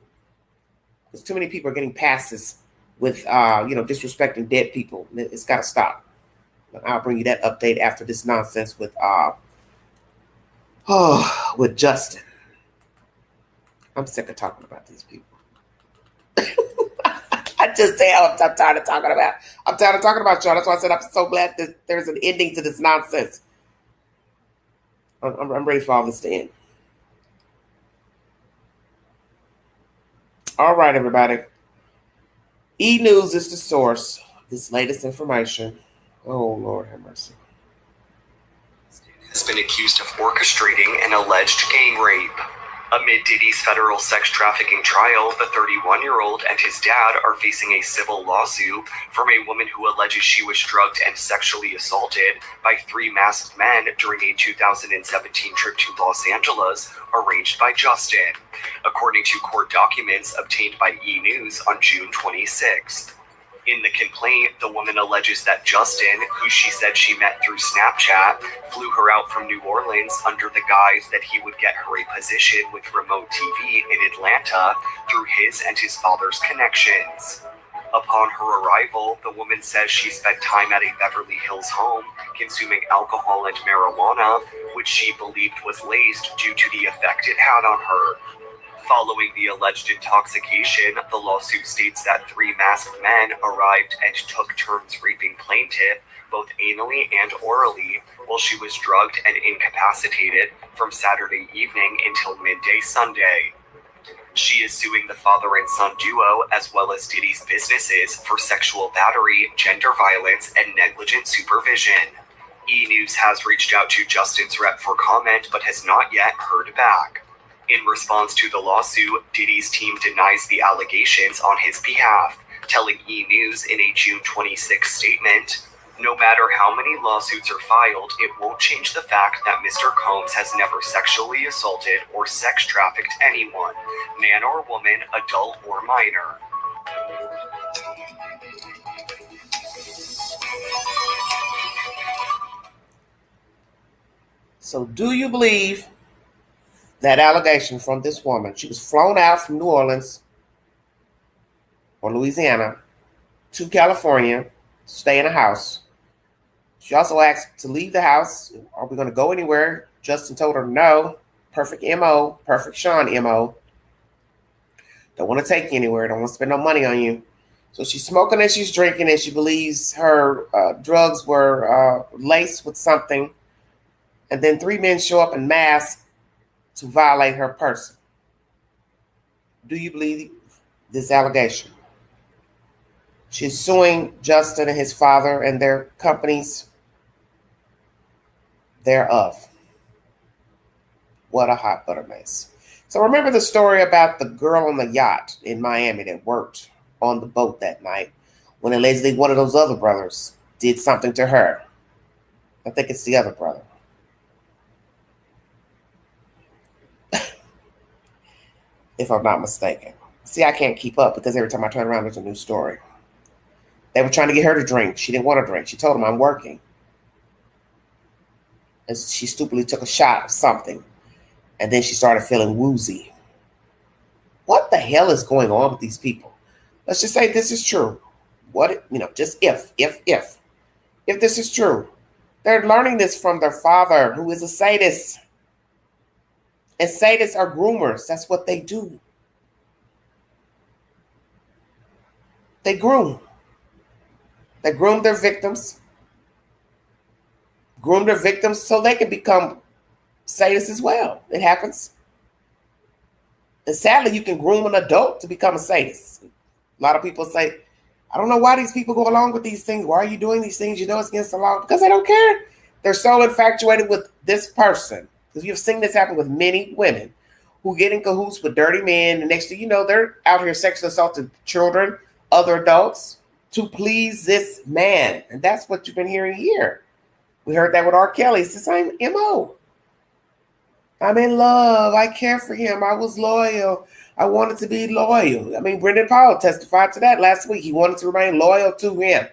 Because too many people are getting passes with disrespecting dead people. It's got to stop. But I'll bring you that update after this nonsense with Justin. I'm sick of talking about these people. I just say I'm tired of talking about. I'm tired of talking about y'all. That's why I said I'm so glad that there's an ending to this nonsense. I'm ready for all this to end. All right, everybody. E-News is the source of this latest information. Oh, Lord have mercy. Has been accused of orchestrating an alleged gang rape. Amid Diddy's federal sex trafficking trial, the 31-year-old and his dad are facing a civil lawsuit from a woman who alleges she was drugged and sexually assaulted by 3 masked men during a 2017 trip to Los Angeles arranged by Justin, according to court documents obtained by E! News on June 26th. In the complaint, the woman alleges that Justin, who she said she met through Snapchat, flew her out from New Orleans under the guise that he would get her a position with remote TV in Atlanta through his and his father's connections. Upon her arrival, the woman says she spent time at a Beverly Hills home consuming alcohol and marijuana, which she believed was laced due to the effect it had on her. Following the alleged intoxication, the lawsuit states that 3 masked men arrived and took turns raping plaintiff, both anally and orally, while she was drugged and incapacitated from Saturday evening until midday Sunday. She is suing the father and son duo, as well as Diddy's businesses, for sexual battery, gender violence, and negligent supervision. E! News has reached out to Justin's rep for comment, but has not yet heard back. In response to the lawsuit, Diddy's team denies the allegations on his behalf, telling E! News in a June 26 statement, "No matter how many lawsuits are filed, it won't change the fact that Mr. Combs has never sexually assaulted or sex trafficked anyone, man or woman, adult or minor." So do you believe that allegation from this woman? She was flown out from New Orleans or Louisiana to California, stay in a house. She also asked to leave the house. Are we going to go anywhere? Justin told her no. Perfect MO, perfect Sean MO. Don't want to take you anywhere. Don't want to spend no money on you. So she's smoking and she's drinking, and she believes her drugs were laced with something. And then 3 men show up in masks to violate her person. Do you believe this allegation? She's suing Justin and his father and their companies thereof. What a hot butter mess. So remember the story about the girl on the yacht in Miami that worked on the boat that night? when allegedly one of those other brothers did something to her. I think it's the other brother. If I'm not mistaken. See, I can't keep up because every time I turn around, there's a new story. They were trying to get her to drink. She didn't want to drink. She told them, I'm working. And she stupidly took a shot of something. And then she started feeling woozy. What the hell is going on with these people? Let's just say this is true. What, just if this is true, they're learning this from their father, who is a sadist. And sadists are groomers. That's what they do. They groom. They groom their victims. Groom their victims so they can become sadists as well. It happens. And sadly, you can groom an adult to become a sadist. A lot of people say, I don't know why these people go along with these things. Why are you doing these things? You know it's against the law. Because they don't care. They're so infatuated with this person. Because you've seen this happen with many women who get in cahoots with dirty men. And next thing you know, they're out here sexually assaulting children, other adults, to please this man. And that's what you've been hearing here. We heard that with R. Kelly. It's the same MO. I'm in love. I care for him. I was loyal. I wanted to be loyal. I mean, Brendan Powell testified to that last week. He wanted to remain loyal to him.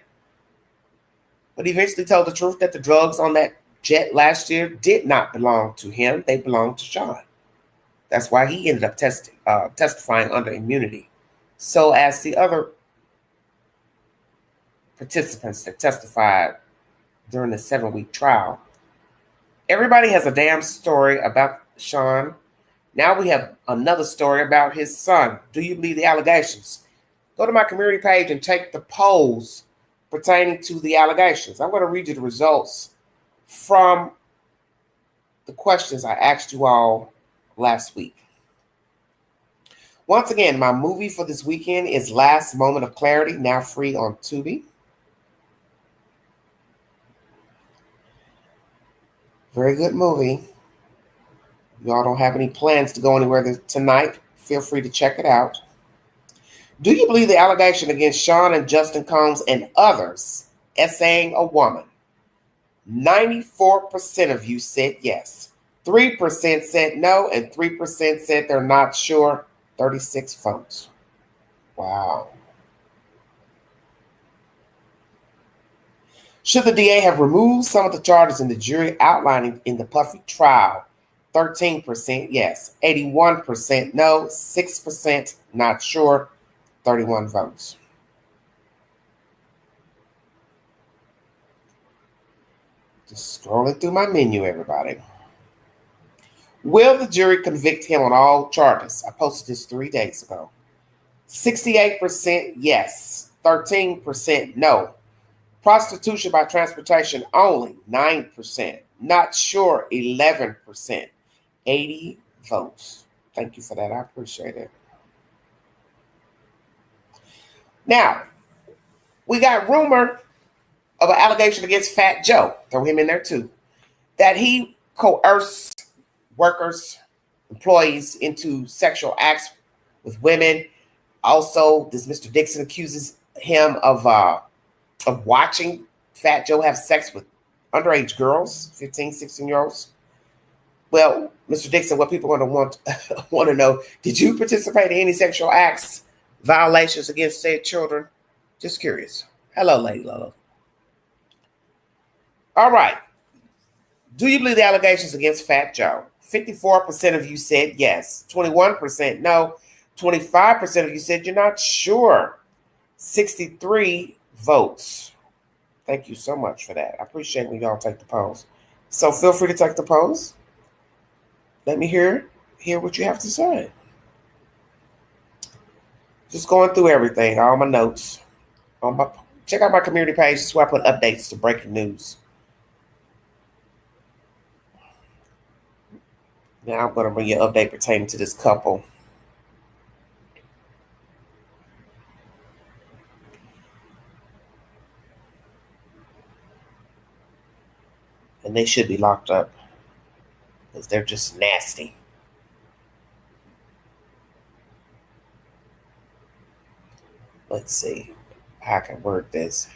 But he eventually told the truth that the drugs on that jet last year did not belong to him. They belonged to Sean. That's why he ended up testifying under immunity. So as the other participants that testified during the 7-week trial, everybody has a damn story about Sean. Now we have another story about his son. Do you believe the allegations? Go to my community page and take the polls pertaining to the allegations. I'm going to read you the results from the questions I asked you all last week. Once again, my movie for this weekend is Last Moment of Clarity, now free on Tubi. Very good movie. Y'all don't have any plans to go anywhere tonight, feel free to check it out. Do you believe the allegation against Sean and Justin Combs and others essaying a woman? 94% of you said yes. 3% said no, and 3% said they're not sure. 36 votes. Wow. Should the DA have removed some of the charges in the jury outlining in the Puffy trial? 13% yes, 81% no, 6% not sure, 31 votes. Just scrolling through my menu, everybody. Will the jury convict him on all charges? I posted this 3 days ago. 68% yes, 13% no. Prostitution by transportation only, 9%. Not sure, 11%. 80 votes. Thank you for that. I appreciate it. Now, we got rumor of an allegation against Fat Joe. Throw him in there too. That he coerced workers, employees into sexual acts with women. Also, this Mr. Dixon accuses him of watching Fat Joe have sex with underage girls, 15, 16-year-olds. Well, Mr. Dixon, what people are going to want to know, did you participate in any sexual acts, violations against said children? Just curious. Hello, Lady Lolo. All right. Do you believe the allegations against Fat Joe? 54% of you said yes. 21% no. 25% of you said you're not sure. 63 votes. Thank you so much for that. I appreciate when y'all take the polls. So feel free to take the polls. Let me hear what you have to say. Just going through everything, all my notes. Check out my community page. That's where I put updates to breaking news. Now I'm going to bring you an update pertaining to this couple. And they should be locked up because they're just nasty. Let's see. how I can word this.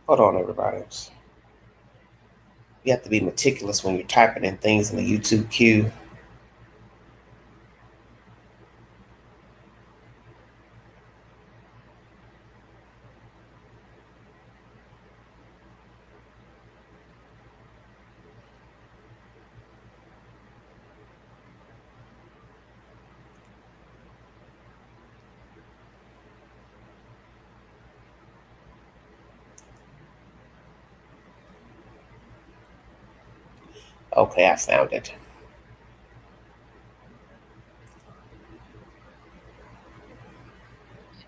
Hold on, everybody. You have to be meticulous when you're typing in things in the YouTube queue. Okay, I found it.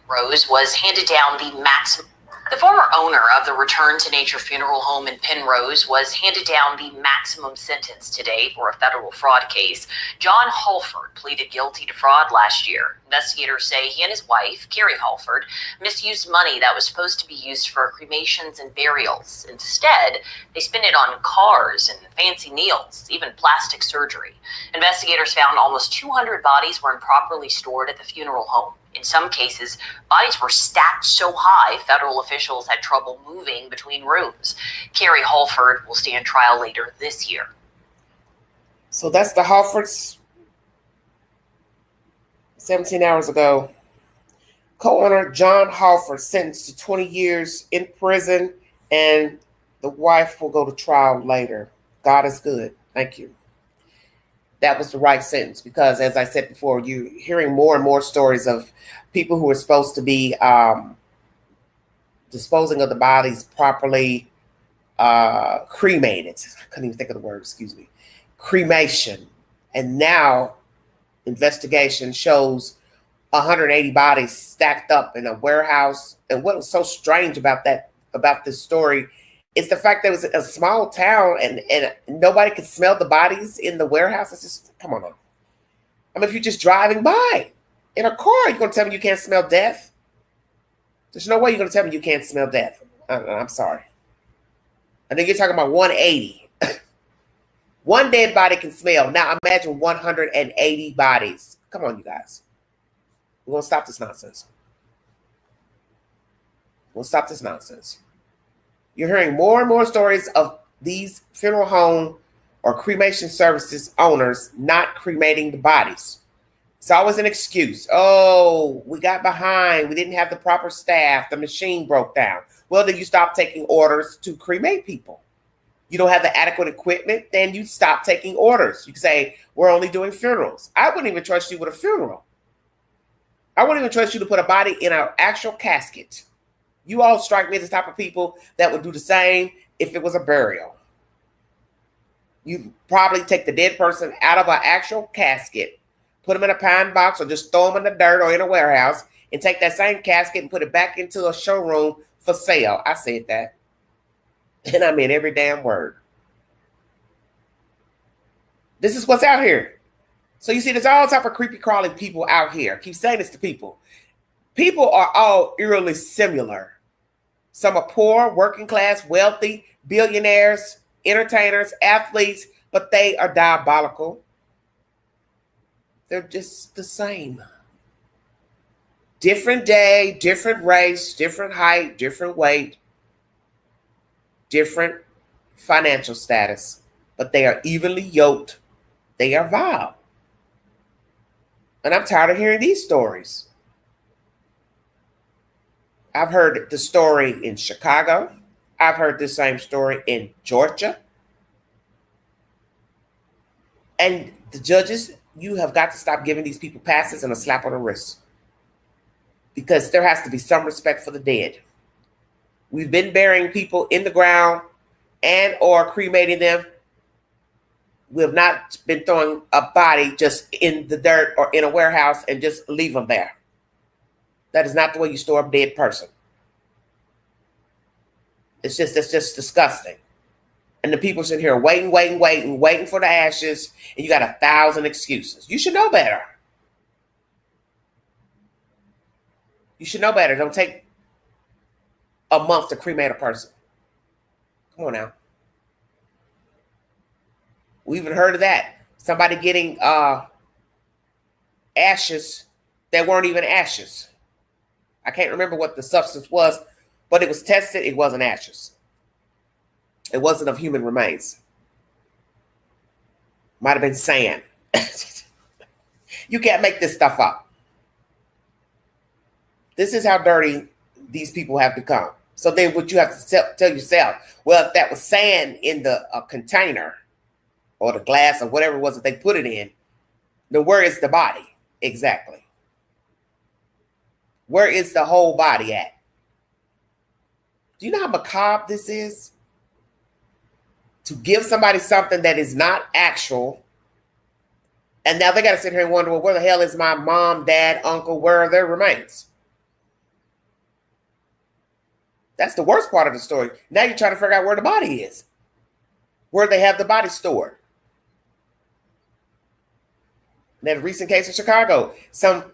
Rose was handed down the maximum. The former owner of the Return to Nature funeral home in Penrose was handed down the maximum sentence today for a federal fraud case. John Halford pleaded guilty to fraud last year. Investigators say he and his wife, Carrie Halford, misused money that was supposed to be used for cremations and burials. Instead, they spent it on cars and fancy meals, even plastic surgery. Investigators found almost 200 bodies were improperly stored at the funeral home. In some cases, bodies were stacked so high, federal officials had trouble moving between rooms. Carrie Halford will stand trial later this year. So that's the Halfords 17 hours ago. Co-owner John Halford sentenced to 20 years in prison, and the wife will go to trial later. God is good. Thank you. That was the right sentence because, as I said before, you're hearing more and more stories of people who are supposed to be disposing of the bodies properly, cremated. I couldn't even think of the word, excuse me. Cremation. And now investigation shows 180 bodies stacked up in a warehouse. And what was so strange about this story is the fact that it was a small town and nobody could smell the bodies in the warehouse. It's just, come on now. I mean, if you're just driving by in a car, you're going to tell me you can't smell death? There's no way you're going to tell me you can't smell death. I'm sorry. I think you're talking about 180. One dead body can smell. Now imagine 180 bodies. Come on, you guys. We're going to stop this nonsense. We'll stop this nonsense. You're hearing more and more stories of these funeral home or cremation services owners not cremating the bodies. It's always an excuse. Oh, we got behind. We didn't have the proper staff. The machine broke down. Well, then you stop taking orders to cremate people. You don't have the adequate equipment, then you stop taking orders. You can say, we're only doing funerals. I wouldn't even trust you with a funeral. I wouldn't even trust you to put a body in an actual casket. You all strike me as the type of people that would do the same if it was a burial. You probably take the dead person out of an actual casket, put them in a pine box or just throw them in the dirt or in a warehouse and take that same casket and put it back into a showroom for sale. I said that. And I mean every damn word. This is what's out here. So you see, there's all type of creepy crawling people out here. I keep saying this to people. People are all eerily similar. Some are poor, working class, wealthy, billionaires, entertainers, athletes, but they are diabolical. They're just the same. Different day, different race, different height, different weight, different financial status, but they are evenly yoked. They are vile. And I'm tired of hearing these stories. I've heard the story in Chicago. I've heard the same story in Georgia. And the judges, you have got to stop giving these people passes and a slap on the wrist. Because there has to be some respect for the dead. We've been burying people in the ground and or cremating them. We have not been throwing a body just in the dirt or in a warehouse and just leave them there. That is not the way you store a dead person. It's just disgusting. And the people sitting here waiting for the ashes, and you got 1,000 excuses. You should know better. You should know better. Don't take a month to cremate a person. Come on now. We even heard of that. Somebody getting ashes that weren't even ashes. I can't remember what the substance was, but it was tested. It wasn't ashes. It wasn't of human remains. Might have been sand. You can't make this stuff up. This is how dirty these people have become. So then what you have to tell yourself, well, if that was sand in the container or the glass or whatever it was that they put it in, then where is the body exactly? Where is the whole body at? Do you know how macabre this is? To give somebody something that is not actual, and now they got to sit here and wonder, well, where the hell is my mom, dad, uncle? Where are their remains? That's the worst part of the story. Now you're trying to figure out where the body is, where they have the body stored. And that recent case in Chicago, some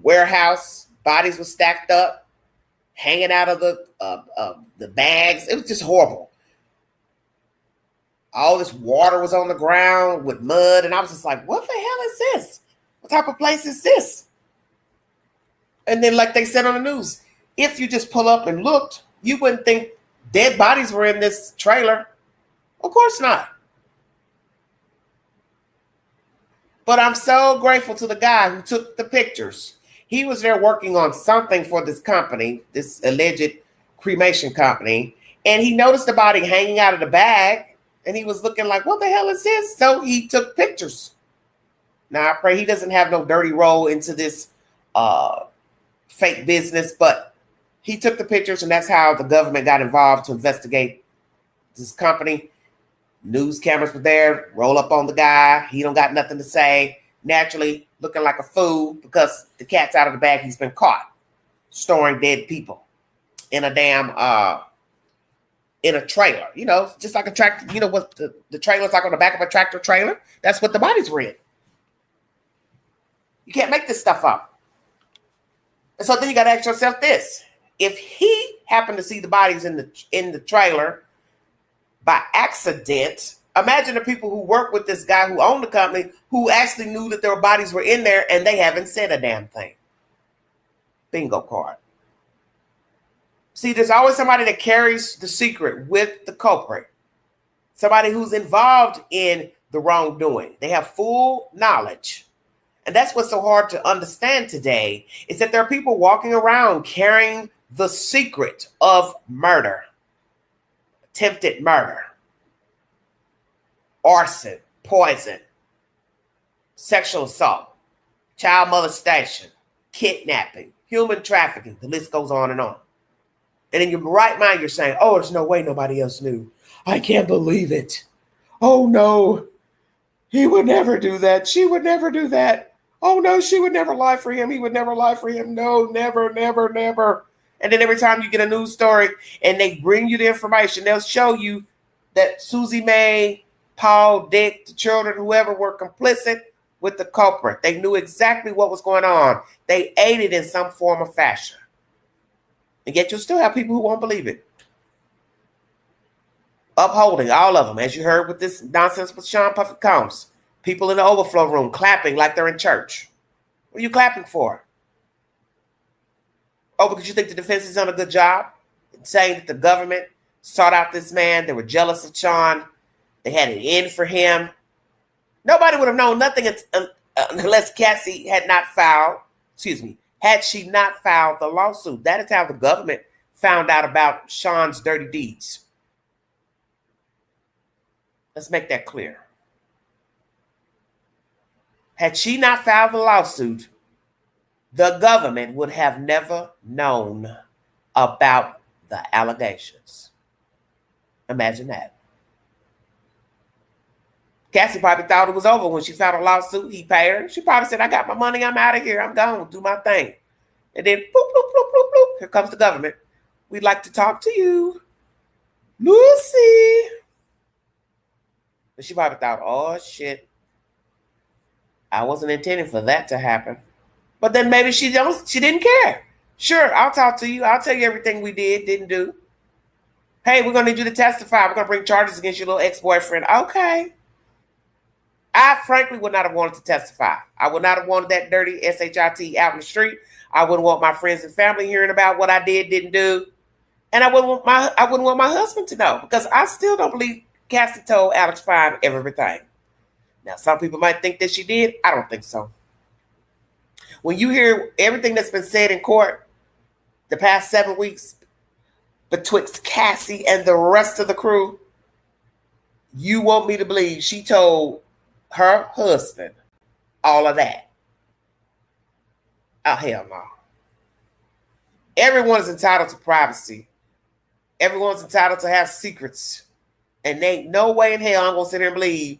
warehouse, bodies were stacked up, hanging out of the bags. It was just horrible. All this water was on the ground with mud, and I was just like, what the hell is this? What type of place is this? And then, like they said on the news, if you just pull up and looked, you wouldn't think dead bodies were in this trailer. Of course not. But I'm so grateful to the guy who took the pictures. He was there working on something for this company, this alleged cremation company, and he noticed the body hanging out of the bag, and he was looking like, what the hell is this? So he took pictures. Now, I pray he doesn't have no dirty role into this fake business, but he took the pictures, and that's how the government got involved to investigate this company. News cameras were there, roll up on the guy. He don't got nothing to say. Naturally, looking like a fool because the cat's out of the bag. He's been caught storing dead people in a damn, in a trailer. You know, just like a tractor. You know what the trailer's like on the back of a tractor trailer? That's what the bodies were in. You can't make this stuff up. And so then you got to ask yourself this. If he happened to see the bodies in the trailer by accident, imagine the people who work with this guy who owned the company who actually knew that their bodies were in there and they haven't said a damn thing. Bingo card. See, there's always somebody that carries the secret with the culprit. Somebody who's involved in the wrongdoing. They have full knowledge. And that's what's so hard to understand today, is that there are people walking around carrying the secret of murder, attempted murder, arson, poison, sexual assault, child molestation, kidnapping, human trafficking. The list goes on and on. And in your right mind, you're saying, oh, there's no way nobody else knew. I can't believe it. Oh, no, he would never do that. She would never do that. Oh, no, she would never lie for him. He would never lie for him. No, never, never, never. And then every time you get a news story and they bring you the information, they'll show you that Susie Mae, Paul, Dick, the children, whoever were complicit with the culprit. They knew exactly what was going on. They aided in some form or fashion. And yet you'll still have people who won't believe it. Upholding all of them, as you heard with this nonsense with Sean Puffy Combs. People in the overflow room clapping like they're in church. What are you clapping for? Oh, because you think the defense has done a good job in saying that the government sought out this man. They were jealous of Sean. They had an end for him. Nobody would have known nothing unless Cassie had not filed, had she not filed the lawsuit. That is how the government found out about Sean's dirty deeds. Let's make that clear. Had she not filed the lawsuit, the government would have never known about the allegations. Imagine that. Cassie probably thought it was over when she filed a lawsuit. He paid her. She probably said, I got my money. I'm out of here. I'm gone. Do my thing. And then, boop, boop, boop, boop, boop. Here comes the government. We'd like to talk to you, Lucy. But she probably thought, oh, shit. I wasn't intending for that to happen. But then maybe she didn't care. Sure, I'll talk to you. I'll tell you everything we did, didn't do. Hey, we're going to need you to testify. We're going to bring charges against your little ex-boyfriend. Okay. I frankly would not have wanted to testify. I would not have wanted that dirty SHIT out in the street. I wouldn't want my friends and family hearing about what I did, didn't do. And I wouldn't want my husband to know, because I still don't believe Cassie told Alex Fine everything. Now, some people might think that she did. I don't think so. When you hear everything that's been said in court the past 7 weeks betwixt Cassie and the rest of the crew, you want me to believe she told her husband all of that? Oh, hell no. Everyone is entitled to privacy. Everyone's entitled to have secrets. And there ain't no way in hell I'm going to sit here and believe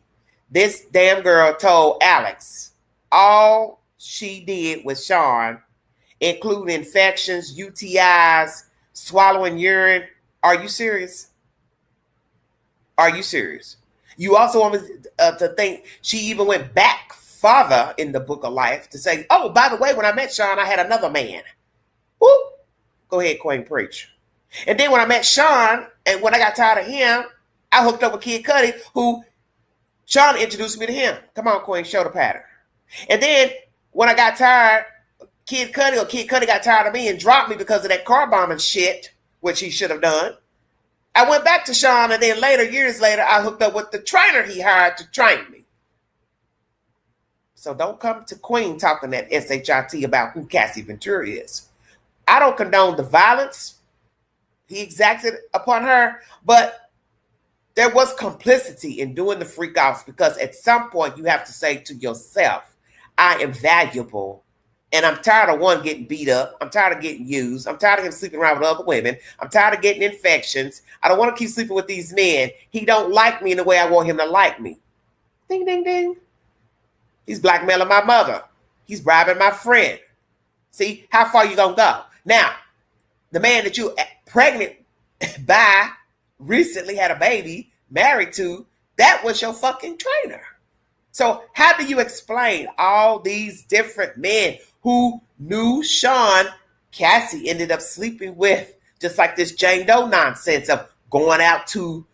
this damn girl told Alex all she did with Sean, including infections, UTIs, swallowing urine. Are you serious? Are you serious? You also want me to think she even went back farther in the book of life to say, oh, by the way, when I met Sean, I had another man. Woo! Go ahead, Queen, preach. And then when I met Sean, and when I got tired of him, I hooked up with Kid Cudi, who Sean introduced me to him. Come on, Queen, show the pattern. And then when I got tired, Kid Cudi got tired of me and dropped me because of that car bombing shit, which he should have done. I went back to Sean, and then later, years later, I hooked up with the trainer he hired to train me. So don't come to Queen talking that SHIT about who Cassie Ventura is. I don't condone the violence he exacted upon her, but there was complicity in doing the freak offs, because at some point you have to say to yourself, I am valuable, and I'm tired of one getting beat up. I'm tired of getting used. I'm tired of him sleeping around with other women. I'm tired of getting infections. I don't want to keep sleeping with these men. He don't like me in the way I want him to like me. Ding, ding, ding. He's blackmailing my mother. He's bribing my friend. See, how far you gonna go? Now, the man that you pregnant by, recently had a baby, married to, that was your fucking trainer. So how do you explain all these different men who knew Sean Cassie ended up sleeping with, just like this Jane Doe nonsense of going out to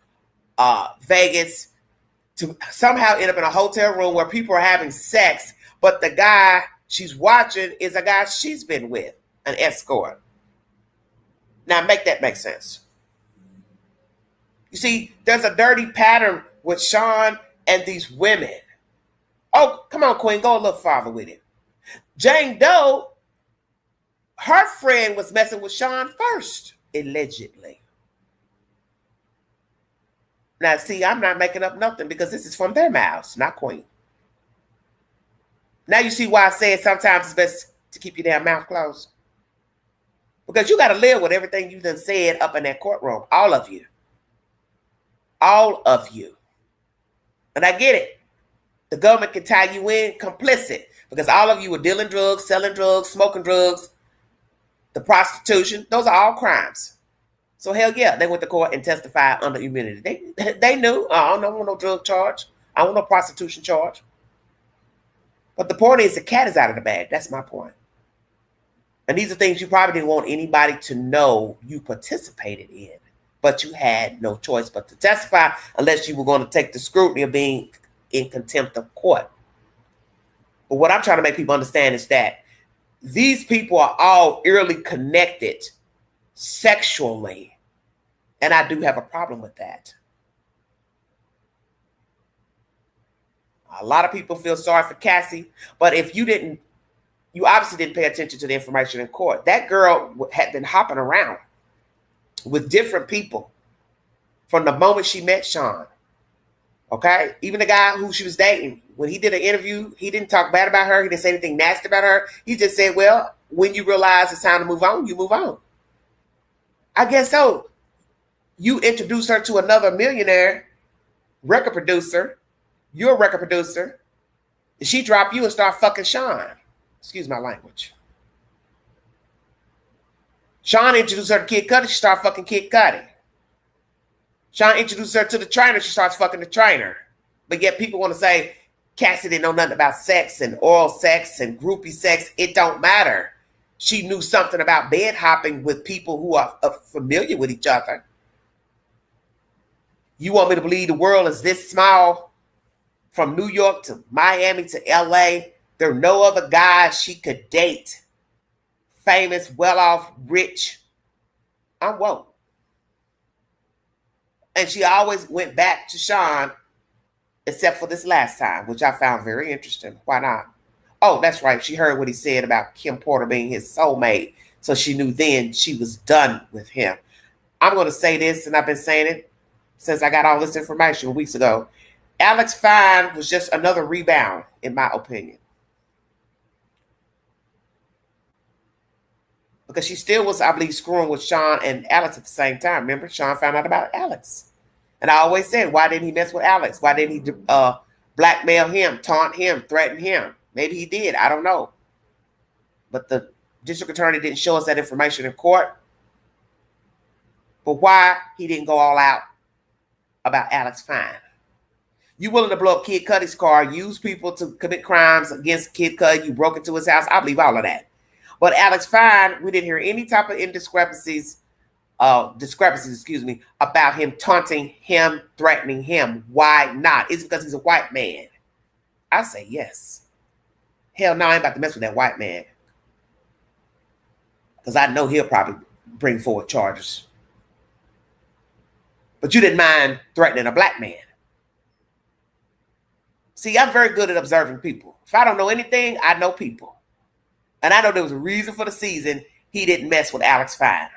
Vegas to somehow end up in a hotel room where people are having sex, but the guy she's watching is a guy she's been with, an escort. Now make that make sense. You see, there's a dirty pattern with Sean and these women. Oh, come on, Queen, go a little farther with it. Jane Doe, her friend was messing with Sean first, allegedly. Now, see, I'm not making up nothing, because this is from their mouths, not Queen. Now you see why I said sometimes it's best to keep your damn mouth closed. Because you got to live with everything you done said up in that courtroom. All of you. All of you. And I get it. The government can tie you in complicit, because all of you were dealing drugs, selling drugs, smoking drugs, the prostitution. Those are all crimes. So hell yeah, they went to court and testified under immunity. They knew, I don't want no drug charge. I don't want no prostitution charge. But the point is, the cat is out of the bag. That's my point. And these are things you probably didn't want anybody to know you participated in, but you had no choice but to testify unless you were going to take the scrutiny of being in contempt of court. But what I'm trying to make people understand is that these people are all eerily connected sexually, and I do have a problem with that. A lot of people feel sorry for Cassie, but if you obviously didn't pay attention to the information in court. That girl had been hopping around with different people from the moment she met Sean. Okay? Even the guy who she was dating, when he did an interview, he didn't talk bad about her. He didn't say anything nasty about her. He just said, well, when you realize it's time to move on, you move on. I guess so. You introduce her to another millionaire record producer. You're a record producer. She drop you and start fucking Sean. Excuse my language. Sean introduced her to Kid Cudi. She started fucking Kid Cudi. Sean introduced her to the trainer. She starts fucking the trainer. But yet people want to say Cassie didn't know nothing about sex and oral sex and groupie sex. It don't matter. she knew something about bed hopping with people who are familiar with each other. You want me to believe the world is this small? From New York to Miami to LA, there are no other guys she could date. Famous, well-off, rich. I'm woke. And she always went back to Sean, except for this last time, which I found very interesting. Why not? Oh, that's right. She heard what he said about Kim Porter being his soulmate. So she knew then she was done with him. I'm going to say this, and I've been saying it since I got all this information weeks ago. Alex Fine was just another rebound, in my opinion. Because she still was, I believe, screwing with Sean and Alex at the same time. Remember, Sean found out about Alex. And I always said, why didn't he mess with Alex? Why didn't he blackmail him, taunt him, threaten him? Maybe he did. I don't know. But the district attorney didn't show us that information in court. But why he didn't go all out about Alex Fine? You willing to blow up Kid Cudi's car, use people to commit crimes against Kid Cudi, you broke into his house, I believe all of that. But Alex Fine, we didn't hear any type of discrepancies, about him taunting him, threatening him. Why not? Is it because he's a white man? I say yes. Hell no, I ain't about to mess with that white man. Because I know he'll probably bring forward charges. But you didn't mind threatening a black man. See, I'm very good at observing people. If I don't know anything, I know people. And I know there was a reason for the season he didn't mess with Alex Fine.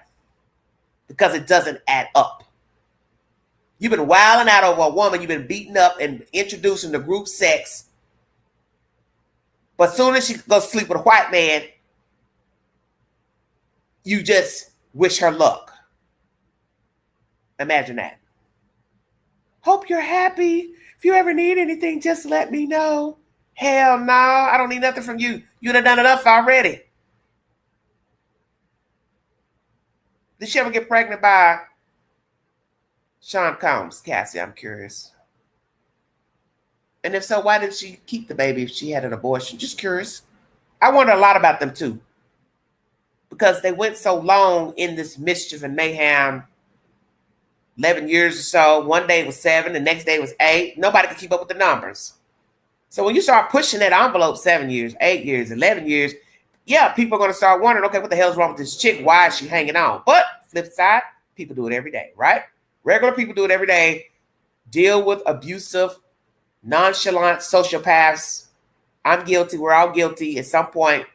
Because it doesn't add up. You've been wilding out over a woman, you've been beating up and introducing to group sex. But as soon as she goes sleep with a white man, you just wish her luck. Imagine that. Hope you're happy. If you ever need anything, just let me know. Hell no, I don't need nothing from you. You done done enough already. Did she ever get pregnant by Sean Combs? Cassie, I'm curious. And if so, why did she keep the baby if she had an abortion? Just curious. I wonder a lot about them too. Because they went so long in this mischief and mayhem. 11 years or so. One day it was 7. The next day it was 8. Nobody could keep up with the numbers. So when you start pushing that envelope 7 years, 8 years, 11 years, yeah, people are going to start wondering, okay, what the hell's wrong with this chick? Why is she hanging on? But flip side, people do it every day, right? Regular people do it every day. Deal with abusive, nonchalant sociopaths. I'm guilty. We're all guilty. At some point,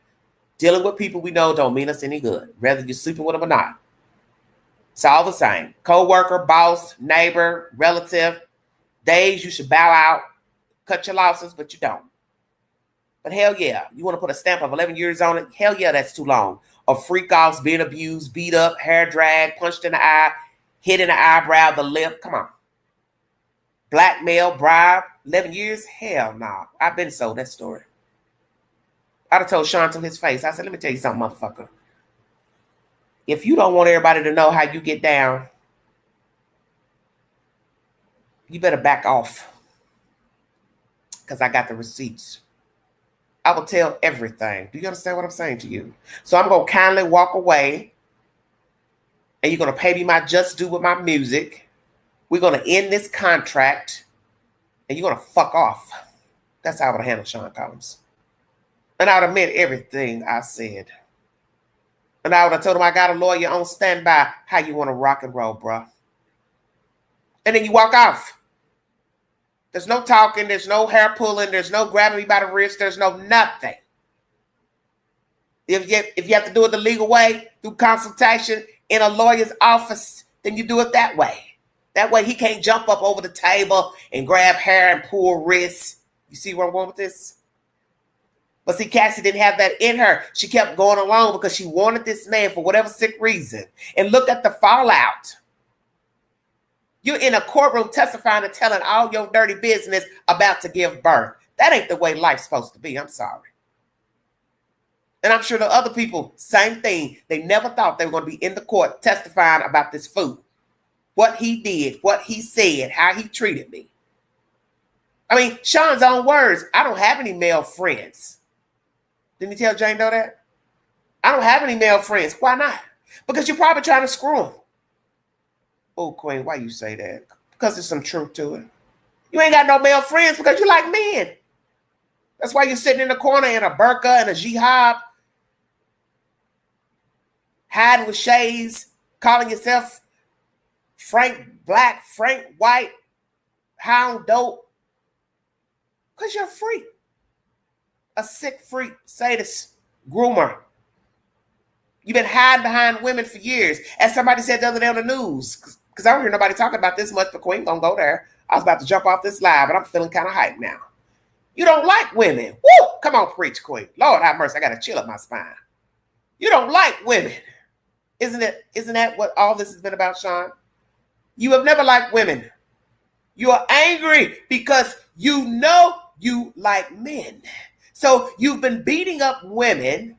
dealing with people we know don't mean us any good, whether you're sleeping with them or not. It's all the same. Co-worker, boss, neighbor, relative. Days you should bow out, cut your losses, but you don't. But hell yeah, you want to put a stamp of 11 years on it? Hell yeah, that's too long. Of freak-offs, being abused, beat up, hair drag, punched in the eye, hit in the eyebrow, the lip. Come on. Blackmail, bribe, 11 years? Hell no. I've been sold that story. I'd have told Sean to his face. I said, let me tell you something, motherfucker. If you don't want everybody to know how you get down, you better back off. Because I got the receipts. I will tell everything. Do you understand what I'm saying to you? So I'm going to kindly walk away. And you're going to pay me my just due with my music. We're going to end this contract. And you're going to fuck off. That's how I would handle Sean Combs. And I would have meant everything I said. And I would have told him I got a lawyer on standby. How you want to rock and roll, bro? And then you walk off. There's no talking. There's no hair pulling. There's no grabbing me by the wrist. There's no nothing. If you have to do it the legal way, through consultation in a lawyer's office, then you do it that way. That way he can't jump up over the table and grab hair and pull wrists. You see where I'm going with this? But see, Cassie didn't have that in her. She kept going along because she wanted this man for whatever sick reason. And look at the fallout. You're in a courtroom testifying and telling all your dirty business about to give birth. That ain't the way life's supposed to be. I'm sorry. And I'm sure the other people, same thing. They never thought they were going to be in the court testifying about this fool. What he did, what he said, how he treated me. I mean, Sean's own words, I don't have any male friends. Didn't he tell Jane Doe that? I don't have any male friends. Why not? Because you're probably trying to screw them. Oh, Queen, why you say that? Because there's some truth to it. You ain't got no male friends because you like men. That's why you're sitting in the corner in a burqa and a jihad, hiding with shades, calling yourself Frank Black, Frank White, Hound Dope. Because you're a freak. A sick freak, sadist, groomer. You've been hiding behind women for years. As somebody said the other day on the news, because I don't hear nobody talking about this much, but Queen gonna go there. I was about to jump off this live, but I'm feeling kind of hyped now. You don't like women. Woo! Come on, preach, Queen. Lord have mercy, I got to chill up my spine. You don't like women. Isn't that what all this has been about, Sean? You have never liked women. You are angry because you know you like men. So you've been beating up women,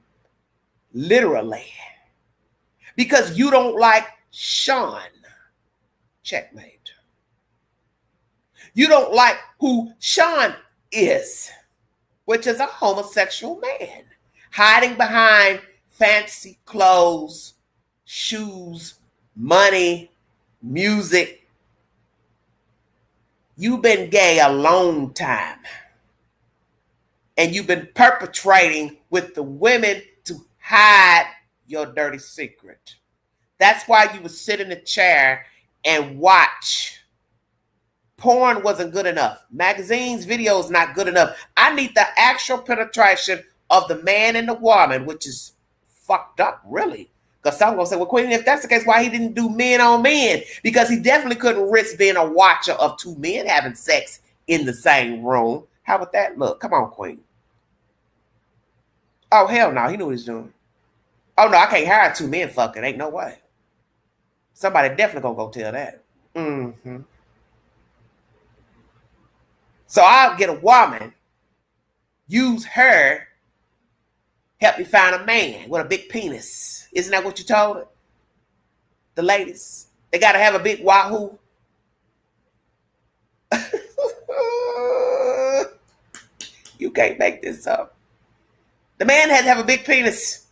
literally, because you don't like Sean. Checkmate. You don't like who Sean is, which is a homosexual man, hiding behind fancy clothes, shoes, money, music. You've been gay a long time. And you've been perpetrating with the women to hide your dirty secret. That's why you would sit in a chair and watch. Porn wasn't good enough. Magazines, videos, not good enough. I need the actual penetration of the man and the woman, which is fucked up, really. Because some going to say, well, Queen, if that's the case, why he didn't do men on men? Because he definitely couldn't risk being a watcher of two men having sex in the same room. How would that look? Come on, Queen. Oh, hell no. He knew what he was doing. Oh, no, I can't hire two men fucking. Ain't no way. Somebody definitely going to go tell that. Mm-hmm. So I'll get a woman, use her, help me find a man with a big penis. Isn't that what you told her? The ladies. They got to have a big wahoo. You can't make this up. The man had to have a big penis.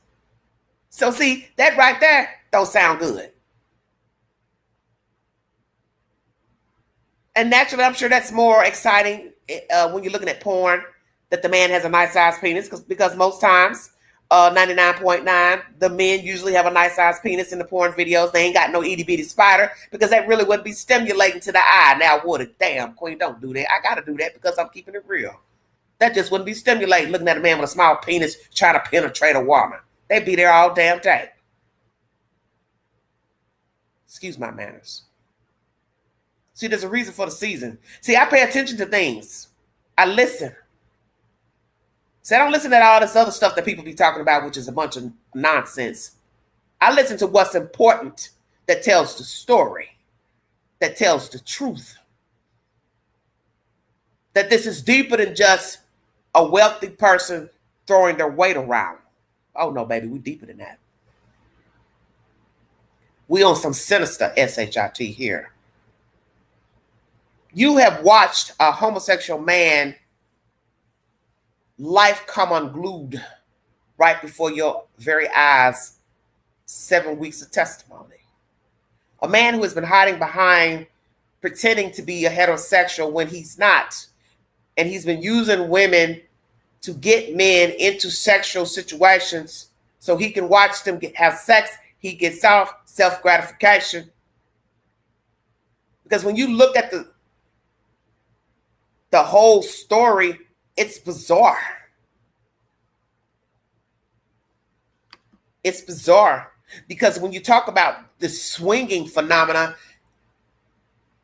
So see, that right there don't sound good. And naturally, I'm sure that's more exciting when you're looking at porn, that the man has a nice size penis, because most times, 99.9, the men usually have a nice size penis in the porn videos. They ain't got no itty bitty spider, because that really wouldn't be stimulating to the eye. Now, would it? Damn, Queen, don't do that. I got to do that because I'm keeping it real. That just wouldn't be stimulating, looking at a man with a small penis trying to penetrate a woman. They'd be there all damn day. Excuse my manners. See, there's a reason for the season. See, I pay attention to things. I listen. See, I don't listen to all this other stuff that people be talking about, which is a bunch of nonsense. I listen to what's important, that tells the story, that tells the truth. That this is deeper than just a wealthy person throwing their weight around. Oh, no, baby, we deeper than that. We on some sinister SHIT here. You have watched a homosexual man life come unglued right before your very eyes. 7 weeks of testimony. A man who has been hiding behind pretending to be a heterosexual when he's not. And he's been using women to get men into sexual situations so he can watch them have sex. He gets off self-gratification. Because when you look at the whole story, it's bizarre. It's bizarre because when you talk about the swinging phenomena,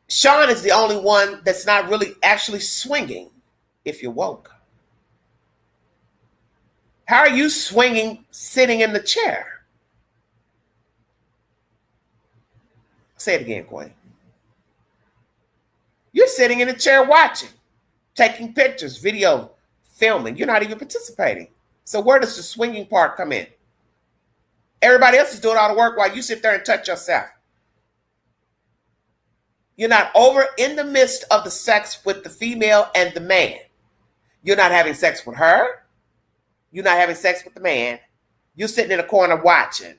Sean is the only one that's not really actually swinging, if you're woke. How are you swinging sitting in the chair? Say it again, Queen. You're sitting in a chair watching, taking pictures, video, filming. You're not even participating. So where does the swinging part come in? Everybody else is doing all the work while you sit there and touch yourself. You're not over in the midst of the sex with the female and the man. You're not having sex with her. You're not having sex with the man. You're sitting in a corner watching.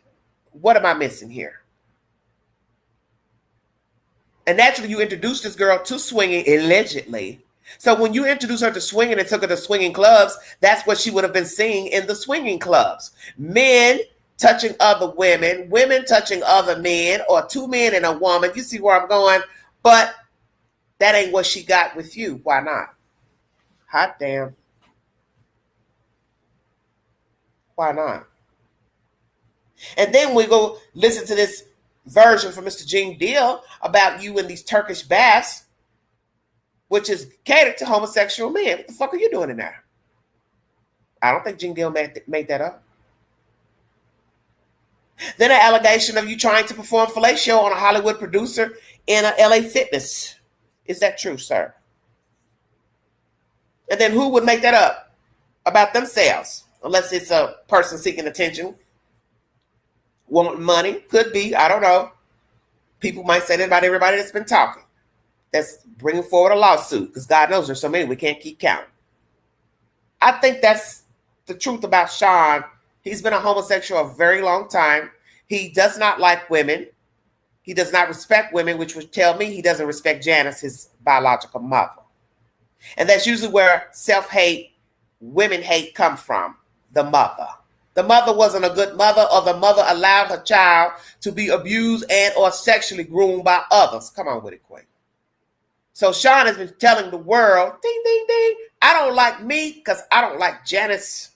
What am I missing here? And naturally, you introduced this girl to swinging, allegedly. So when you introduced her to swinging and took her to swinging clubs, that's what she would have been seeing in the swinging clubs. Men touching other women, women touching other men, or two men and a woman. You see where I'm going? But that ain't what she got with you. Why not? Hot damn. Why not? And then we go listen to this version from Mr. Gene Deal about you in these Turkish baths, which is catered to homosexual men. What the fuck are you doing in there? I don't think Gene Deal made that up. Then an allegation of you trying to perform fellatio on a Hollywood producer in a LA Fitness. Is that true, sir? And then who would make that up about themselves? Unless it's a person seeking attention, want money, could be, I don't know. People might say that about everybody that's been talking. That's bringing forward a lawsuit, because God knows there's so many we can't keep counting. I think that's the truth about Sean. He's been a homosexual a very long time. He does not like women. He does not respect women, which would tell me he doesn't respect Janice, his biological mother. And that's usually where self-hate, women hate come from, the mother. The mother wasn't a good mother, or the mother allowed her child to be abused and or sexually groomed by others. Come on with it, Queen. So Sean has been telling the world, ding, ding, ding, I don't like me because I don't like Janice.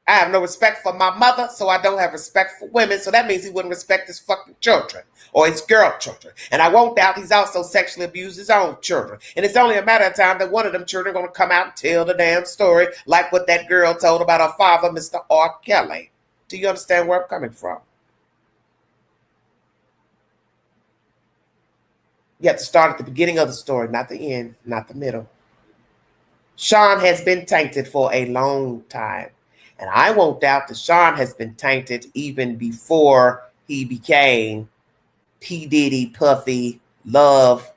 I have no respect for my mother, so I don't have respect for women. So that means he wouldn't respect his fucking children or his girl children. And I won't doubt he's also sexually abused his own children. And it's only a matter of time that one of them children are going to come out and tell the damn story like what that girl told about her father, Mr. R. Kelly. Do you understand where I'm coming from? You have to start at the beginning of the story, not the end, not the middle. Sean has been tainted for a long time. And I won't doubt that Sean has been tainted even before he became P. Diddy, Puffy, Love.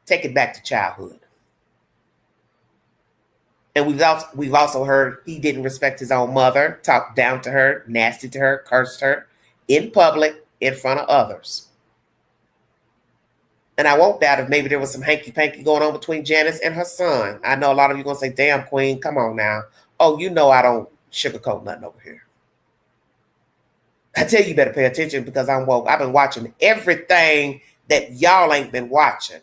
Take it back to childhood. And we've also heard he didn't respect his own mother, talked down to her, nasty to her, cursed her in public in front of others. And I won't doubt if maybe there was some hanky-panky going on between Janice and her son. I know a lot of you are going to say, damn, Queen, come on now. Oh, you know I don't sugarcoat nothing over here. I tell you better pay attention because I'm woke. I've been watching everything that y'all ain't been watching.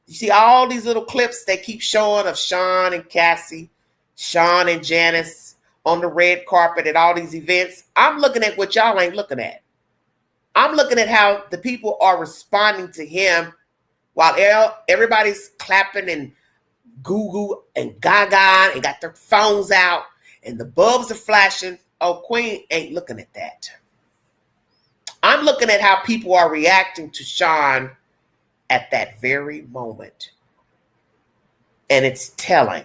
You see all these little clips they keep showing of Sean and Cassie, Sean and Janice on the red carpet at all these events. I'm looking at what y'all ain't looking at. I'm looking at how the people are responding to him while everybody's clapping and goo-goo and gaga and got their phones out and the bulbs are flashing. Oh, Queen ain't looking at that. I'm looking at how people are reacting to Sean at that very moment. And it's telling.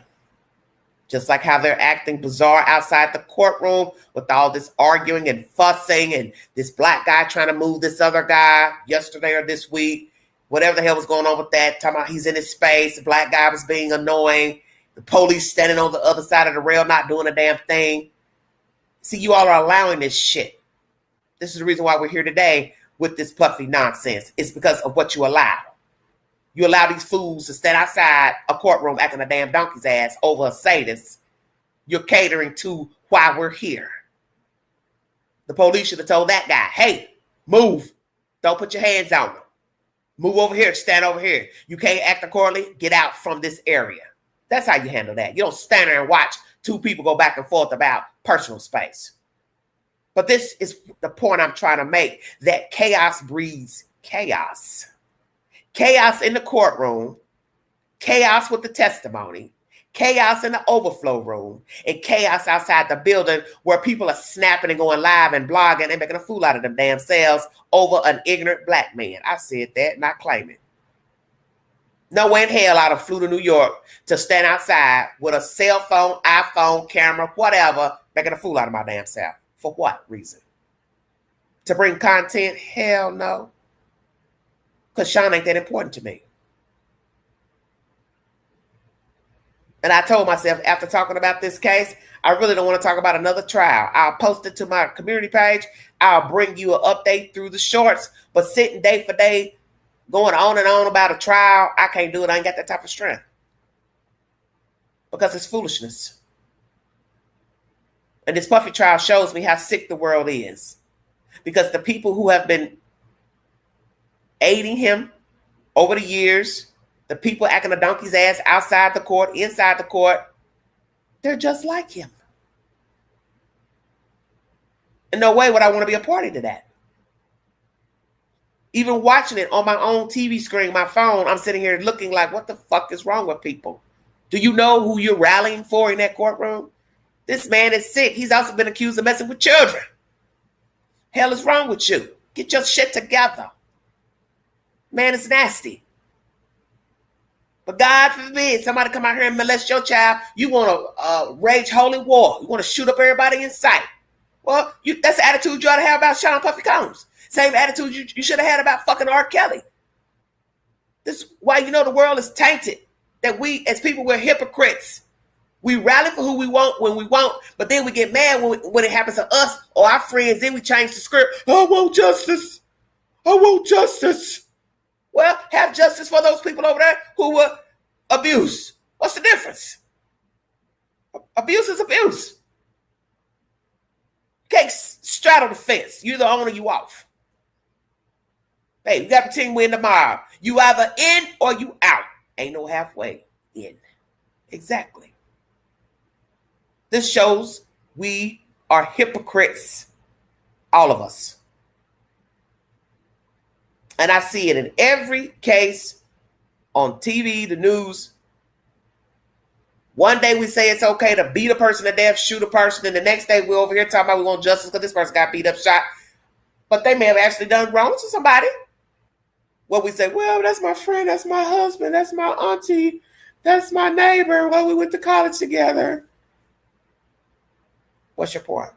Just like how they're acting bizarre outside the courtroom with all this arguing and fussing and this black guy trying to move this other guy yesterday or this week. Whatever the hell was going on with that, talking about he's in his space, the black guy was being annoying, the police standing on the other side of the rail not doing a damn thing. See, you all are allowing this shit. This is the reason why we're here today with this Puffy nonsense. It's because of what you allow. You allow these fools to stand outside a courtroom acting a damn donkey's ass over a sadist. You're catering to why we're here. The police should have told that guy, hey, move. Don't put your hands on him. Move over here, stand over here. You can't act accordingly, get out from this area. That's how you handle that. You don't stand there and watch two people go back and forth about personal space. But this is the point I'm trying to make, that chaos breeds chaos. Chaos in the courtroom, chaos with the testimony, chaos in the overflow room, and chaos outside the building where people are snapping and going live and blogging and making a fool out of them damn selves over an ignorant black man. I said that, not claim it. No way in hell I'd have flew to New York to stand outside with a cell phone, iPhone, camera, whatever, making a fool out of my damn self. For what reason? To bring content? Hell no. Because Sean ain't that important to me. And I told myself after talking about this case, I really don't want to talk about another trial. I'll post it to my community page. I'll bring you an update through the shorts. But sitting day for day, going on and on about a trial, I can't do it. I ain't got that type of strength. Because it's foolishness. And this Puffy trial shows me how sick the world is. Because the people who have been aiding him over the years, the people acting a donkey's ass outside the court, inside the court, they're just like him. In no way would I want to be a party to that. Even watching it on my own TV screen, my phone, I'm sitting here looking like, what the fuck is wrong with people? Do you know who you're rallying for in that courtroom? This man is sick. He's also been accused of messing with children. Hell is wrong with you? Get your shit together. Man, it's nasty. But God forbid somebody come out here and molest your child. You want to rage holy war. You want to shoot up everybody in sight. Well, that's the attitude you ought to have about Sean Puffy Combs. Same attitude you should have had about fucking R. Kelly. This is why you know the world is tainted. That we, as people, we're hypocrites. We rally for who we want when we want, but then we get mad when it happens to us or our friends. Then we change the script. I want justice. I want justice. Well, have justice for those people over there who were abused. What's the difference? Abuse is abuse. You can't straddle the fence. You either on or you off. Hey, we got to pretend we're in the mob. You either in or you out. Ain't no halfway in. Exactly. This shows we are hypocrites. All of us. And I see it in every case on TV, the news. One day we say it's okay to beat a person to death, shoot a person, and the next day we're over here talking about we want justice because this person got beat up, shot. But they may have actually done wrong to somebody. Well, we say, well, that's my friend, that's my husband, that's my auntie, that's my neighbor. Well, we went to college together. What's your point?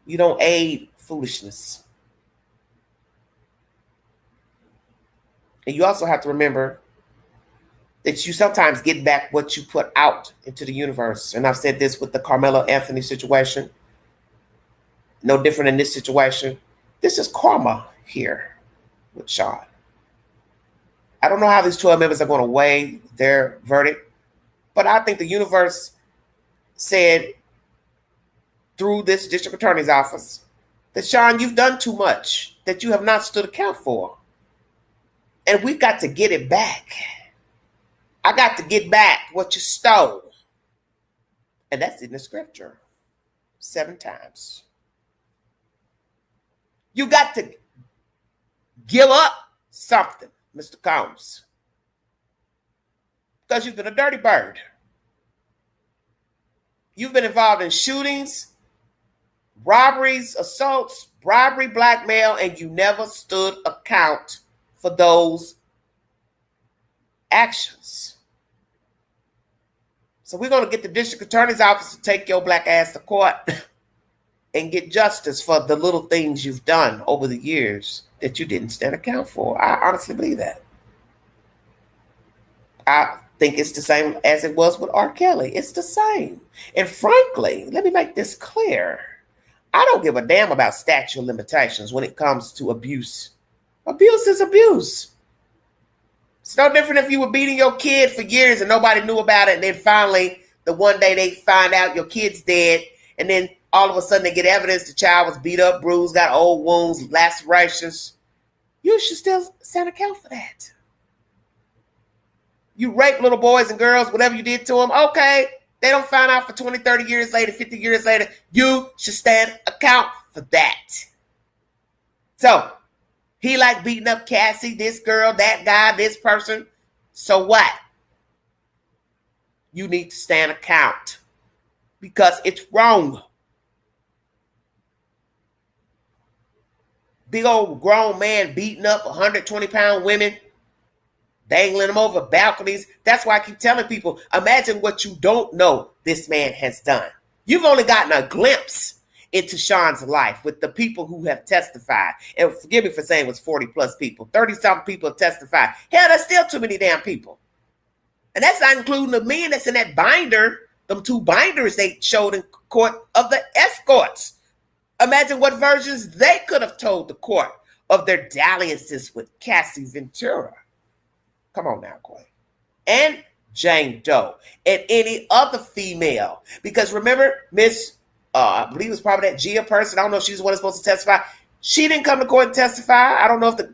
You don't aid foolishness. And you also have to remember that you sometimes get back what you put out into the universe. And I've said this with the Carmelo Anthony situation. No different in this situation. This is karma here with Sean. I don't know how these 12 members are going to weigh their verdict, but I think the universe said through this district attorney's office that, Sean, you've done too much that you have not stood account for. And we've got to get it back. I got to get back what you stole. And that's in the scripture 7 times. You got to give up something, Mr. Combs. Because you've been a dirty bird. You've been involved in shootings, robberies, assaults, bribery, blackmail, and you never stood account for those actions. So we're going to get the district attorney's office to take your black ass to court and get justice for the little things you've done over the years that you didn't stand account for. I honestly believe that. I think it's the same as it was with R. Kelly. It's the same. And frankly, let me make this clear. I don't give a damn about statute of limitations when it comes to abuse. Abuse is abuse. It's no different if you were beating your kid for years and nobody knew about it, and then finally, the one day they find out your kid's dead, and then all of a sudden they get evidence the child was beat up, bruised, got old wounds, lacerations. You should still stand account for that. You rape little boys and girls, whatever you did to them, okay. They don't find out for 20, 30 years later, 50 years later. You should stand account for that. So, he like beating up Cassie, this girl, that guy, this person. So what? You need to stand account because it's wrong. Big old grown man beating up 120-pound women, dangling them over balconies. That's why I keep telling people, imagine what you don't know this man has done. You've only gotten a glimpse into Sean's life with the people who have testified. And forgive me for saying it was 40 plus people. 30-something people have testified. Hell, that's still too many damn people. And that's not including the men that's in that binder, them 2 binders they showed in court of the escorts. Imagine what versions they could have told the court of their dalliances with Cassie Ventura. Come on now, Quay. And Jane Doe and any other female. Because remember, Miss, I believe it was probably that Gia person. I don't know if she's the one that's supposed to testify. She didn't come to court and testify. I don't know if the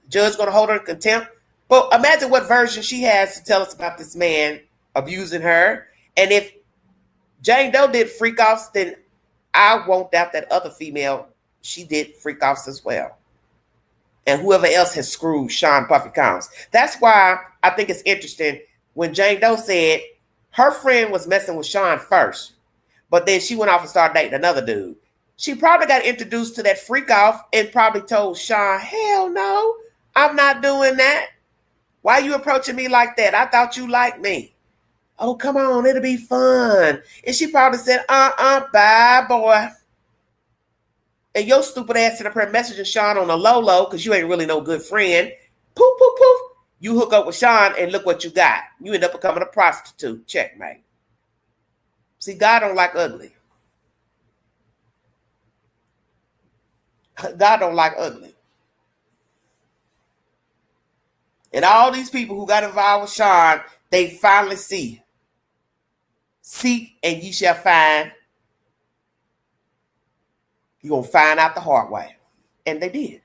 judge is going to hold her in contempt. But imagine what version she has to tell us about this man abusing her. And if Jane Doe did freak offs, then I won't doubt that other female, she did freak offs as well. And whoever else has screwed Sean Puffy Combs. That's why I think it's interesting when Jane Doe said her friend was messing with Sean first, but then she went off and started dating another dude. She probably got introduced to that freak off and probably told Sean, hell no, I'm not doing that. Why are you approaching me like that? I thought you liked me. Oh, come on, it'll be fun. And she probably said, bye, boy. And your stupid ass sitting up here messaging Sean on a low because you ain't really no good friend. Poof, poof, poof. You hook up with Sean and look what you got. You end up becoming a prostitute. Checkmate. See, God don't like ugly. God don't like ugly. And all these people who got involved with Sean, they finally see. Seek and ye shall find. You're going to find out the hard way. And they did.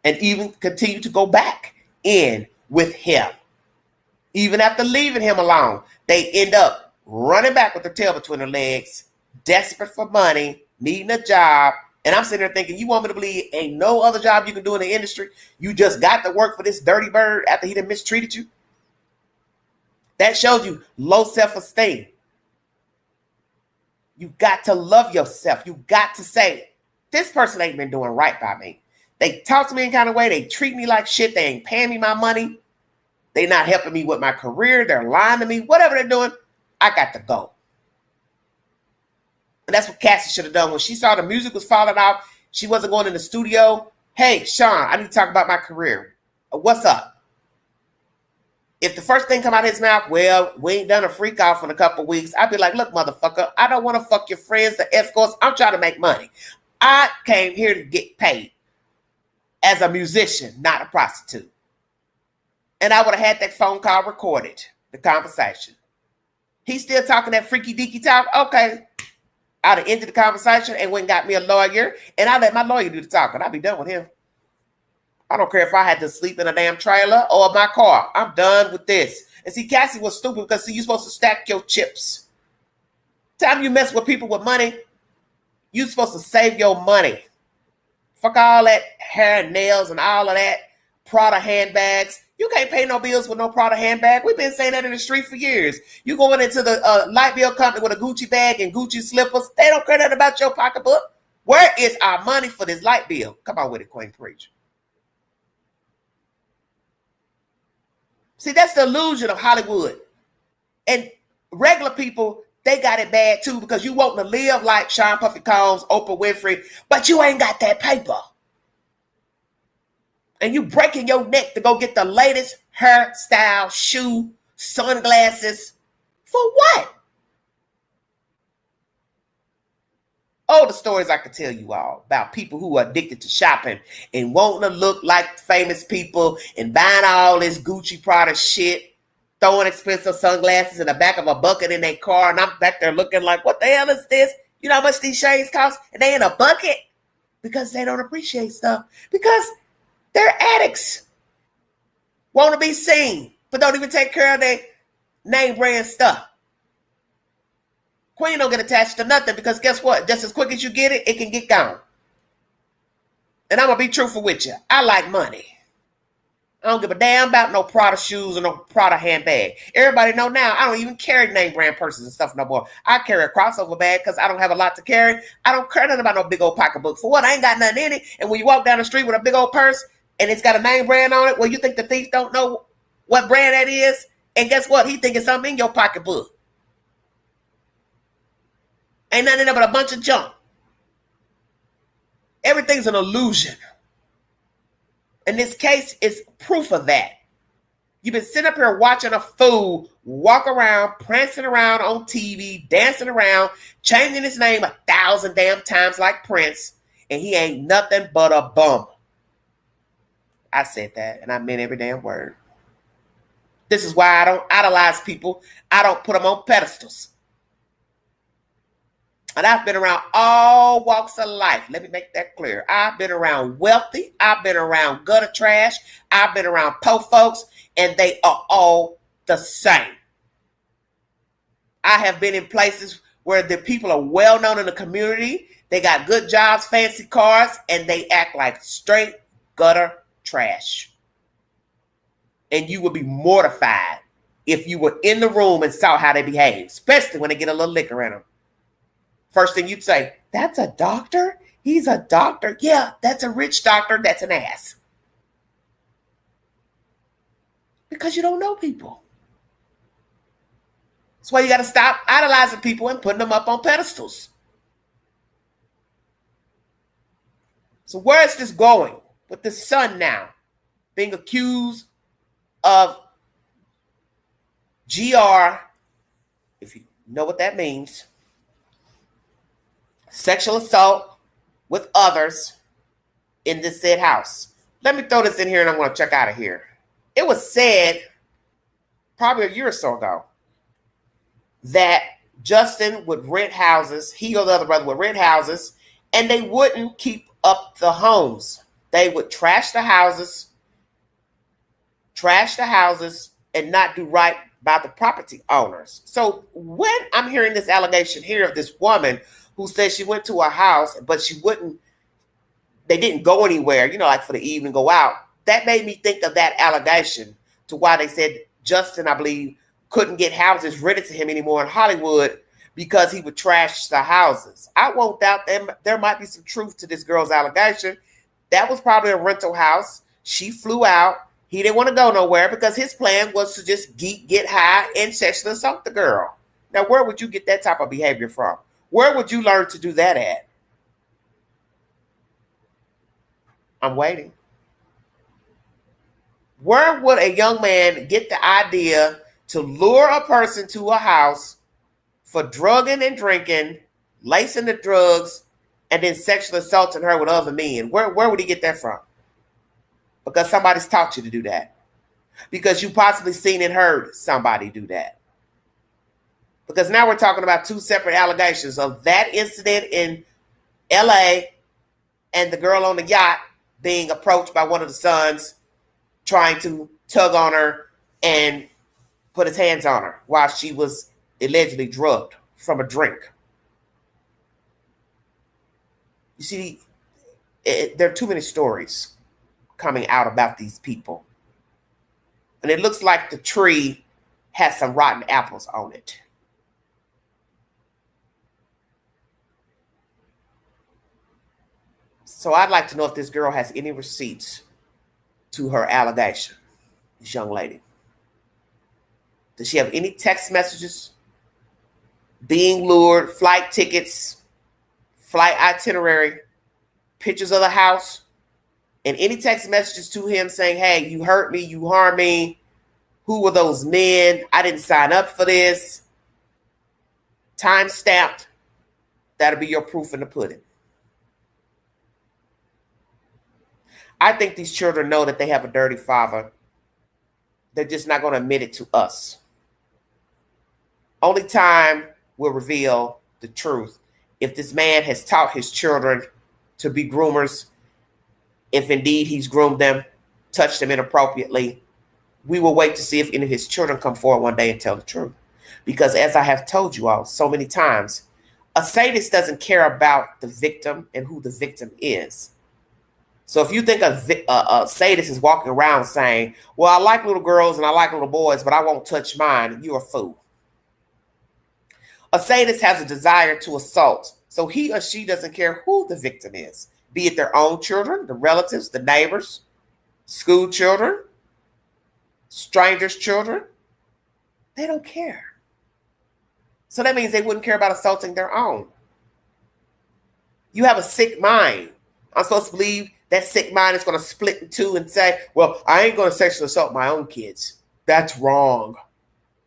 And even continue to go back in with him. Even after leaving him alone, they end up running back with their tail between their legs, desperate for money, needing a job. And I'm sitting there thinking, you want me to believe ain't no other job you can do in the industry? You just got to work for this dirty bird after he done mistreated you? That shows you low self-esteem. You got to love yourself. You got to say, this person ain't been doing right by me. They talk to me in kind of way. They treat me like shit. They ain't paying me my money. They not helping me with my career. They're lying to me. Whatever they're doing, I got to go. And that's what Cassie should have done. When she saw the music was falling off, she wasn't going in the studio. Hey, Sean, I need to talk about my career. What's up? If the first thing come out of his mouth, well, we ain't done a freak off in a couple of weeks, I'd be like, look, motherfucker, I don't want to fuck your friends, the escorts. I'm trying to make money. I came here to get paid as a musician, not a prostitute. And I would have had that phone call recorded, the conversation. He's still talking that freaky deaky talk. Okay. I'd have ended the conversation and went and got me a lawyer, and I let my lawyer do the talking. I'd be done with him. I don't care if I had to sleep in a damn trailer or my car. I'm done with this. And see, Cassie was stupid because see, you're supposed to stack your chips. Time you mess with people with money, you're supposed to save your money. Fuck all that hair and nails and all of that. Prada handbags. You can't pay no bills with no Prada handbag. We've been saying that in the street for years. You going into the light bill company with a Gucci bag and Gucci slippers. They don't care nothing about your pocketbook. Where is our money for this light bill? Come on with it, Queen Preach. See, that's the illusion of Hollywood. And regular people, they got it bad too because you want to live like Sean Puffy Combs, Oprah Winfrey, but you ain't got that paper. And you breaking your neck to go get the latest hairstyle, shoe, sunglasses. For what? Oh, the stories I could tell you all about people who are addicted to shopping and wanting to look like famous people and buying all this Gucci Prada shit, throwing expensive sunglasses in the back of a bucket in their car. And I'm back there looking like, what the hell is this? You know how much these shades cost? And they in a bucket because they don't appreciate stuff. Because they're addicts. Want to be seen, but don't even take care of their name brand stuff. Queen don't get attached to nothing because guess what? Just as quick as you get it, it can get gone. And I'm going to be truthful with you. I like money. I don't give a damn about no Prada shoes or no Prada handbag. Everybody know now I don't even carry name brand purses and stuff no more. I carry a crossover bag because I don't have a lot to carry. I don't care nothing about no big old pocketbook. For what? I ain't got nothing in it. And when you walk down the street with a big old purse and it's got a name brand on it, well, you think the thief don't know what brand that is? And guess what? He thinking something in your pocketbook. Ain't nothing in there but a bunch of junk. Everything's an illusion. And this case is proof of that. You've been sitting up here watching a fool walk around, prancing around on TV, dancing around, changing his name 1,000 damn times like Prince, and he ain't nothing but a bum. I said that, and I meant every damn word. This is why I don't idolize people. I don't put them on pedestals. And I've been around all walks of life. Let me make that clear. I've been around wealthy. I've been around gutter trash. I've been around poor folks, and they are all the same. I have been in places where the people are well known in the community. They got good jobs, fancy cars, and they act like straight gutter trash. And you would be mortified if you were in the room and saw how they behave, especially when they get a little liquor in them. First thing you'd say, that's a doctor? He's a doctor? Yeah, that's a rich doctor. That's an ass. Because you don't know people. That's why you got to stop idolizing people and putting them up on pedestals. So where is this going with the son now being accused of GR, if you know what that means, sexual assault with others in this said house? Let me throw this in here and I'm going to check out of here. It was said probably a year or so ago that Justin would rent houses, he or the other brother would rent houses, and they wouldn't keep up the homes. They would trash the houses and not do right by the property owners. So when I'm hearing this allegation here of this woman who says she went to a house, but they didn't go anywhere, like for the evening, go out, that made me think of that allegation to why they said Justin, I believe, couldn't get houses rented to him anymore in Hollywood because he would trash the houses. I won't doubt there might be some truth to this girl's allegation. That was probably a rental house. She flew out. He didn't want to go nowhere because his plan was to just get high and sexually assault the girl. Now, where would you get that type of behavior from? Where would you learn to do that at? I'm waiting. Where would a young man get the idea to lure a person to a house for drugging and drinking, lacing the drugs, and then sexually assaulting her with other men? Where would he get that from? Because somebody's taught you to do that. Because you possibly seen and heard somebody do that. Because now we're talking about two separate allegations of that incident in LA and the girl on the yacht being approached by one of the sons trying to tug on her and put his hands on her while she was allegedly drugged from a drink. You see, there are too many stories coming out about these people. And it looks like the tree has some rotten apples on it. So I'd like to know if this girl has any receipts to her allegation, this young lady. Does she have any text messages, being lured, flight tickets, flight itinerary, pictures of the house, and any text messages to him saying, hey, you hurt me, you harmed me. Who were those men? I didn't sign up for this. Time stamped. That'll be your proof in the pudding. I think these children know that they have a dirty father. They're just not going to admit it to us. Only time will reveal the truth. If this man has taught his children to be groomers, if indeed he's groomed them, touched them inappropriately, we will wait to see if any of his children come forward one day and tell the truth. Because as I have told you all so many times, a sadist doesn't care about the victim and who the victim is. So if you think a sadist is walking around saying, well, I like little girls and I like little boys, but I won't touch mine, you're a fool. A sadist has a desire to assault. So he or she doesn't care who the victim is, be it their own children, the relatives, the neighbors, school children, strangers' children. They don't care. So that means they wouldn't care about assaulting their own. You have a sick mind. I'm supposed to believe that sick mind is going to split in two and say, well, I ain't going to sexually assault my own kids. That's wrong.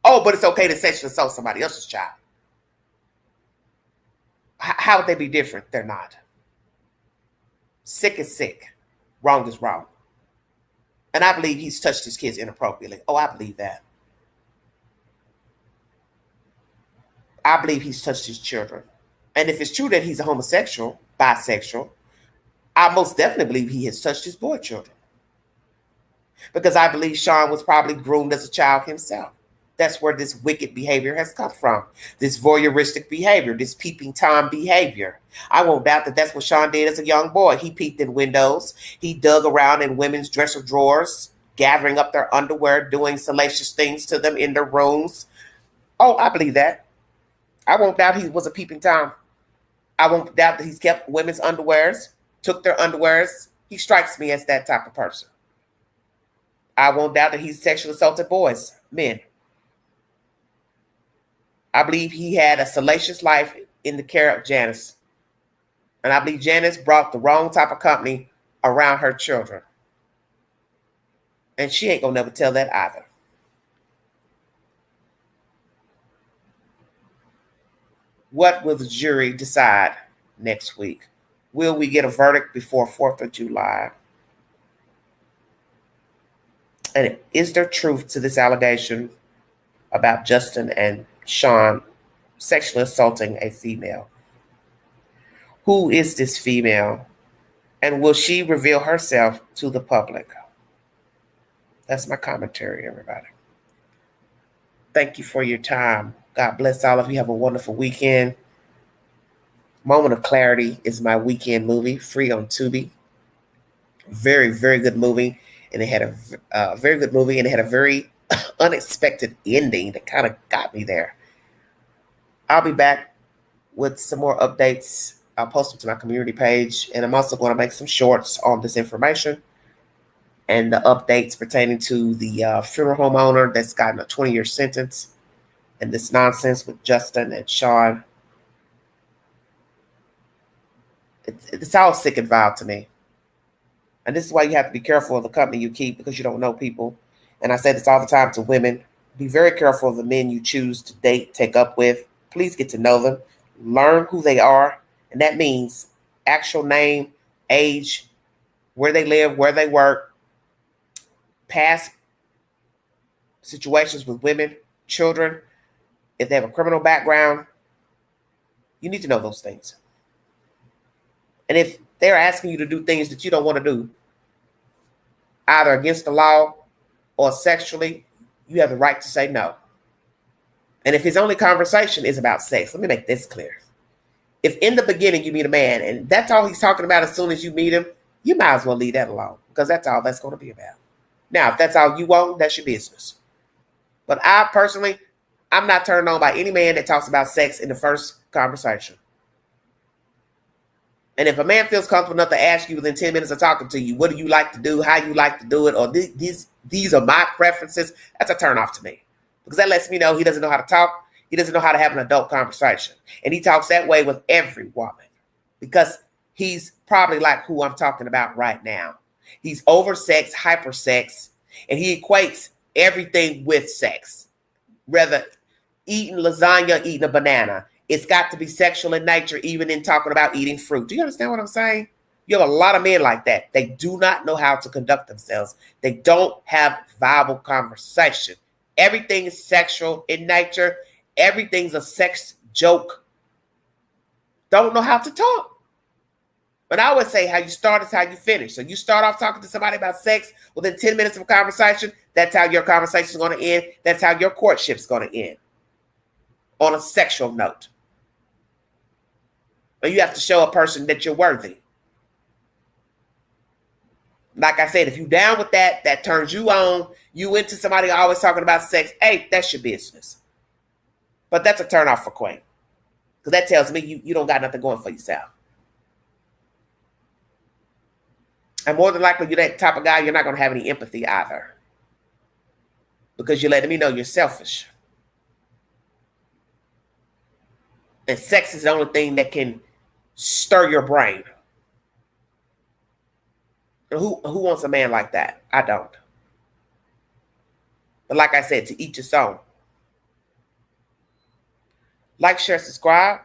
Oh, but it's okay to sexually assault somebody else's child. How would they be different? They're not. Sick is sick. Wrong is wrong. And I believe he's touched his kids inappropriately. Oh, I believe that. I believe he's touched his children. And if it's true that he's a homosexual, bisexual, I most definitely believe he has touched his boy children. Because I believe Sean was probably groomed as a child himself. That's where this wicked behavior has come from. This voyeuristic behavior, this peeping Tom behavior. I won't doubt that that's what Sean did as a young boy. He peeped in windows. He dug around in women's dresser drawers, gathering up their underwear, doing salacious things to them in their rooms. Oh, I believe that. I won't doubt he was a peeping Tom. I won't doubt that he's kept women's underwears, took their underwears. He strikes me as that type of person. I won't doubt that he's sexually assaulted boys, men. I believe he had a salacious life in the care of Janice. And I believe Janice brought the wrong type of company around her children. And she ain't gonna never tell that either. What will the jury decide next week? Will we get a verdict before 4th of July? And is there truth to this allegation about Justin and Sean sexually assaulting a female? Who is this female? And will she reveal herself to the public? That's my commentary, everybody. Thank you for your time. God bless all of you. Have a wonderful weekend. Moment of Clarity is my weekend movie, free on Tubi. Very, very good movie. And it had a very good movie, and it had a very unexpected ending that kind of got me there. I'll be back with some more updates. I'll post them to my community page, and I'm also going to make some shorts on this information and the updates pertaining to the funeral home owner that's gotten a 20-year sentence and this nonsense with Justin and Sean. It's all sick and vile to me. And this is why you have to be careful of the company you keep, because you don't know people. And I say this all the time to women. Be very careful of the men you choose to date, take up with. Please get to know them. Learn who they are. And that means actual name, age, where they live, where they work, past situations with women, children, if they have a criminal background. You need to know those things. And if they're asking you to do things that you don't want to do, either against the law or sexually, you have the right to say no. And if his only conversation is about sex, let me make this clear. If in the beginning you meet a man and that's all he's talking about as soon as you meet him, you might as well leave that alone, because that's all that's going to be about. Now, if that's all you want, that's your business. But I personally, I'm not turned on by any man that talks about sex in the first conversation. And if a man feels comfortable enough to ask you within 10 minutes of talking to you, what do you like to do, how you like to do it, or these are my preferences, that's a turnoff to me. Because that lets me know he doesn't know how to talk. He doesn't know how to have an adult conversation. And he talks that way with every woman, because he's probably like who I'm talking about right now. He's oversexed, hypersexed, and he equates everything with sex. Whether eating lasagna, eating a banana, it's got to be sexual in nature, even in talking about eating fruit. Do you understand what I'm saying? You have a lot of men like that. They do not know how to conduct themselves. They don't have viable conversation. Everything is sexual in nature. Everything's a sex joke. Don't know how to talk. But I always say how you start is how you finish. So you start off talking to somebody about sex within 10 minutes of a conversation. That's how your conversation is going to end. That's how your courtship is going to end. On a sexual note. But you have to show a person that you're worthy. Like I said, if you're down with that, that turns you on. You into somebody always talking about sex. Hey, that's your business. But that's a turnoff for Queen. Because that tells me you don't got nothing going for yourself. And more than likely, you're that type of guy, you're not going to have any empathy either. Because you're letting me know you're selfish. And sex is the only thing that can stir your brain. Who wants a man like that? I don't. But like I said, to each his own. Like, share, subscribe.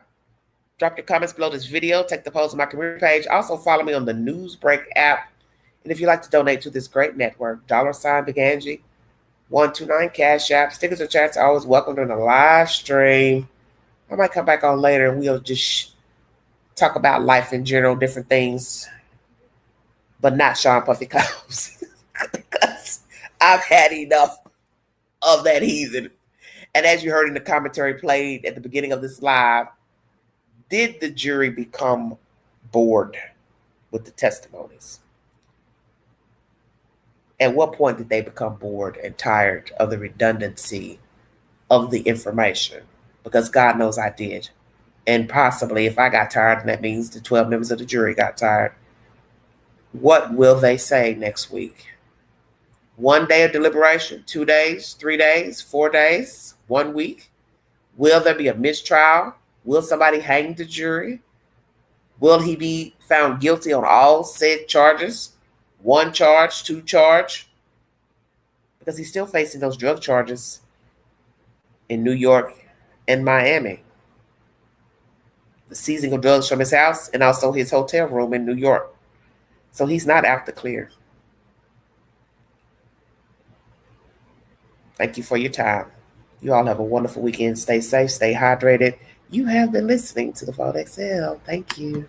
Drop your comments below this video. Take the polls on my community page. Also follow me on the Newsbreak app. And if you'd like to donate to this great network, $Big Angie, 129 Cash App. Stickers or chats are always welcome during the live stream. I might come back on later and we'll just talk about life in general, different things, but not Sean Puffy Combs. Because I've had enough of that heathen. And as you heard in the commentary played at the beginning of this live, did the jury become bored with the testimonies? At what point did they become bored and tired of the redundancy of the information? Because God knows I did. And possibly if I got tired, and that means the 12 members of the jury got tired, what will they say next week? 1 day of deliberation, 2 days, 3 days, 4 days, 1 week? Will there be a mistrial? Will somebody hang the jury? Will he be found guilty on all said charges? 1 charge, 2 charge? Because he's still facing those drug charges in New York and Miami. The seizing of drugs from his house and also his hotel room in New York. So he's not out the clear. Thank you for your time. You all have a wonderful weekend. Stay safe, stay hydrated. You have been listening to the Vault XL. Thank you.